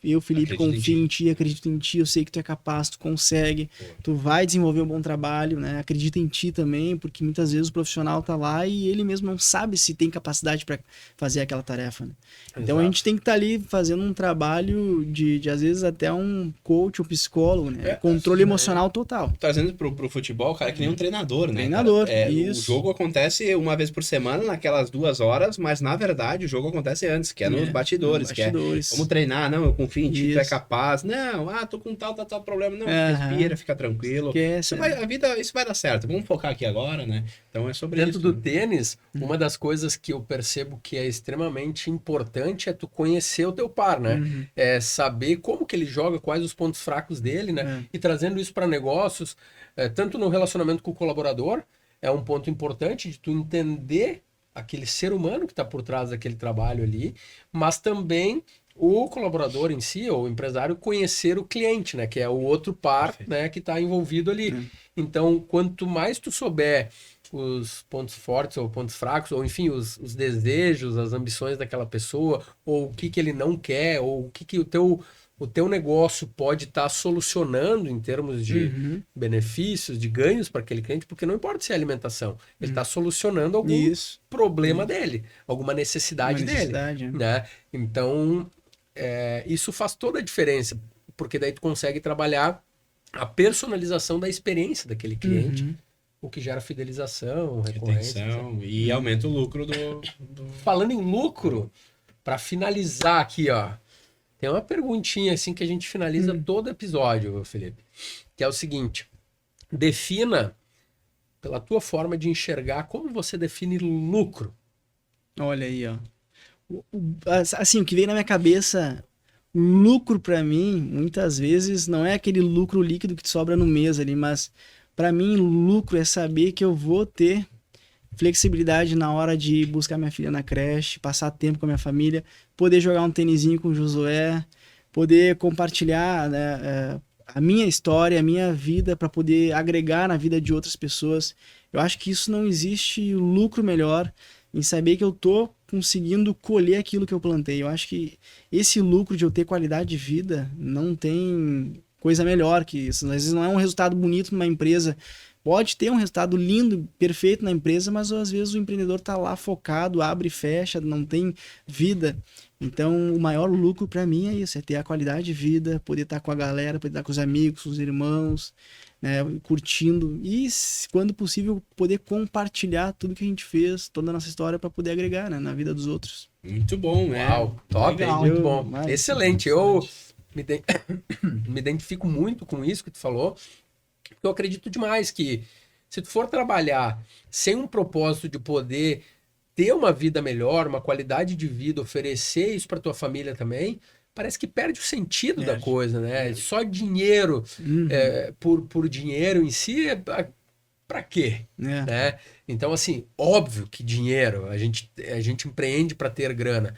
eu Felipe, confio em ti, acredito em ti, eu sei que tu é capaz, tu consegue, tu vai desenvolver um bom trabalho, né? Acredita em ti também, porque muitas vezes o profissional tá lá e ele mesmo não sabe se tem capacidade para fazer aquela tarefa, né? Então a gente tem que estar ali fazendo um trabalho de às vezes até um coach, um psicólogo, né? Controle emocional total. Trazendo pro futebol, cara, é que nem um treinador, né? Treinador, isso. O jogo acontece uma vez por semana, naquelas 2 horas, mas na verdade o jogo acontece antes, que é nos bastidores, que é como treinar, não, eu confio em ti, tu é capaz. Não, tô com tal problema. Não, respira, fica tranquilo. Isso vai dar certo. Vamos focar aqui agora, né? Então é sobre isso. Dentro do tênis, uma das coisas que eu percebo que é extremamente importante é tu conhecer o teu par, né? É saber como que ele joga, quais os pontos fracos dele, né? E trazendo isso para negócios, tanto no relacionamento com o colaborador, é um ponto importante de tu entender aquele ser humano que está por trás daquele trabalho ali, mas também o colaborador em si, ou o empresário, conhecer o cliente, né? Que é o outro par, né? Que está envolvido ali. Então, quanto mais tu souber os pontos fortes ou pontos fracos, ou enfim, os desejos, as ambições daquela pessoa, ou o que ele não quer, ou o que o teu negócio pode estar solucionando em termos de benefícios, de ganhos para aquele cliente, porque não importa se é alimentação, ele está solucionando algum problema dele, alguma necessidade dele. Né? Então, isso faz toda a diferença, porque daí tu consegue trabalhar a personalização da experiência daquele cliente, o que gera fidelização, recorrência. E aumenta o lucro do... Falando em lucro, para finalizar aqui, ó, tem uma perguntinha assim que a gente finaliza todo episódio, Felipe, que é o seguinte: defina, pela tua forma de enxergar, como você define lucro. Olha aí, ó. Assim, o que veio na minha cabeça, lucro para mim, muitas vezes, não é aquele lucro líquido que sobra no mês ali, mas para mim, lucro é saber que eu vou ter flexibilidade na hora de buscar minha filha na creche, passar tempo com a minha família, poder jogar um tênisinho com o Josué, poder compartilhar, né, a minha história, a minha vida, para poder agregar na vida de outras pessoas. Eu acho que isso não existe lucro melhor em saber que eu tô conseguindo colher aquilo que eu plantei. Eu acho que esse lucro de eu ter qualidade de vida não tem coisa melhor que isso. Às vezes não é um resultado bonito numa empresa. Pode ter um resultado lindo, perfeito na empresa, mas às vezes o empreendedor está lá focado, abre e fecha, não tem vida. Então, o maior lucro para mim é isso, é ter a qualidade de vida, poder estar com a galera, poder estar com os amigos, com os irmãos, né, curtindo e, quando possível, poder compartilhar tudo que a gente fez, toda a nossa história, para poder agregar, né, na vida dos outros. Muito bom, né? Uau, top, legal, muito bom. Excelente. Eu me identifico muito com isso que tu falou. Eu acredito demais que se tu for trabalhar sem um propósito de poder ter uma vida melhor, uma qualidade de vida, oferecer isso para tua família também, parece que perde o sentido da coisa, né? Só dinheiro por dinheiro em si, para quê? Né? Então, assim, óbvio que dinheiro, a gente empreende para ter grana,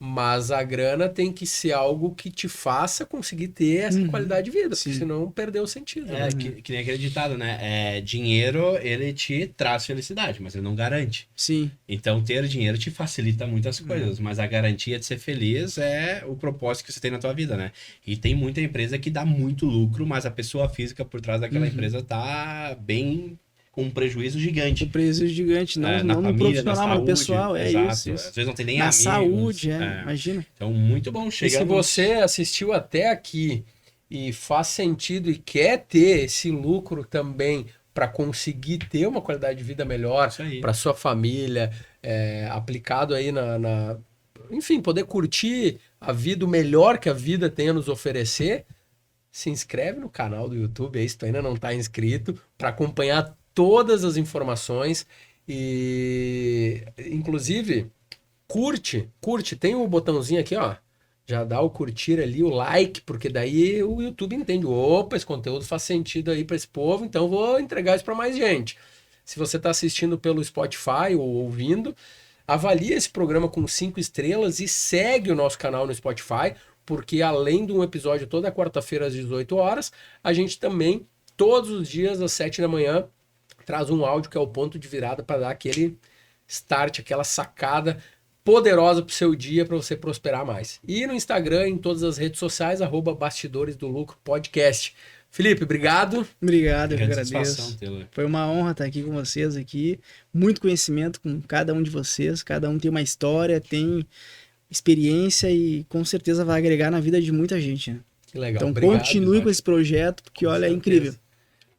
mas a grana tem que ser algo que te faça conseguir ter essa qualidade de vida, porque senão perdeu o sentido. Né? Que nem aquele ditado, né? Dinheiro, ele te traz felicidade, mas ele não garante. Sim. Então, ter dinheiro te facilita muitas coisas, mas a garantia de ser feliz é o propósito que você tem na tua vida, né? E tem muita empresa que dá muito lucro, mas a pessoa física por trás daquela empresa tá bem um prejuízo gigante. Um prejuízo gigante, não, na não no família, profissional, na mas no saúde, pessoal, exato. isso. Às vezes não tem nem Na amigos. saúde, imagina. Então, muito bom. E se Chegamos... você assistiu até aqui e faz sentido e quer ter esse lucro também para conseguir ter uma qualidade de vida melhor para sua família, aplicado aí enfim, poder curtir a vida, o melhor que a vida tem a nos oferecer, se inscreve no canal do YouTube aí, se tu ainda não está inscrito, para acompanhar todas as informações e, inclusive, curte, tem o botãozinho aqui, ó, já dá o curtir ali, o like, porque daí o YouTube entende, opa, esse conteúdo faz sentido aí para esse povo, então vou entregar isso para mais gente. Se você está assistindo pelo Spotify ou ouvindo, avalie esse programa com 5 estrelas e segue o nosso canal no Spotify, porque além de um episódio toda quarta-feira às 18 horas, a gente também, todos os dias às 7 da manhã, traz um áudio que é o ponto de virada para dar aquele start, aquela sacada poderosa para o seu dia, para você prosperar mais. E no Instagram, em todas as redes sociais, @Bastidores do Lucro Podcast. Felipe, obrigado. Obrigado, eu agradeço. Foi uma honra estar aqui com vocês aqui. Muito conhecimento com cada um de vocês. Cada um tem uma história, tem experiência e com certeza vai agregar na vida de muita gente. Né? Que legal. Então obrigado, continue com esse projeto, porque olha, é incrível.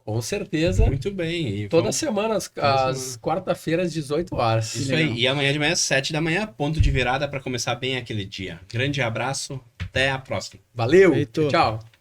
Com certeza. Muito bem. E toda semana, às quarta-feiras, às 18 horas. Isso aí. E amanhã de manhã, às 7 da manhã, ponto de virada para começar bem aquele dia. Grande abraço. Até a próxima. Valeu. Feito. Tchau.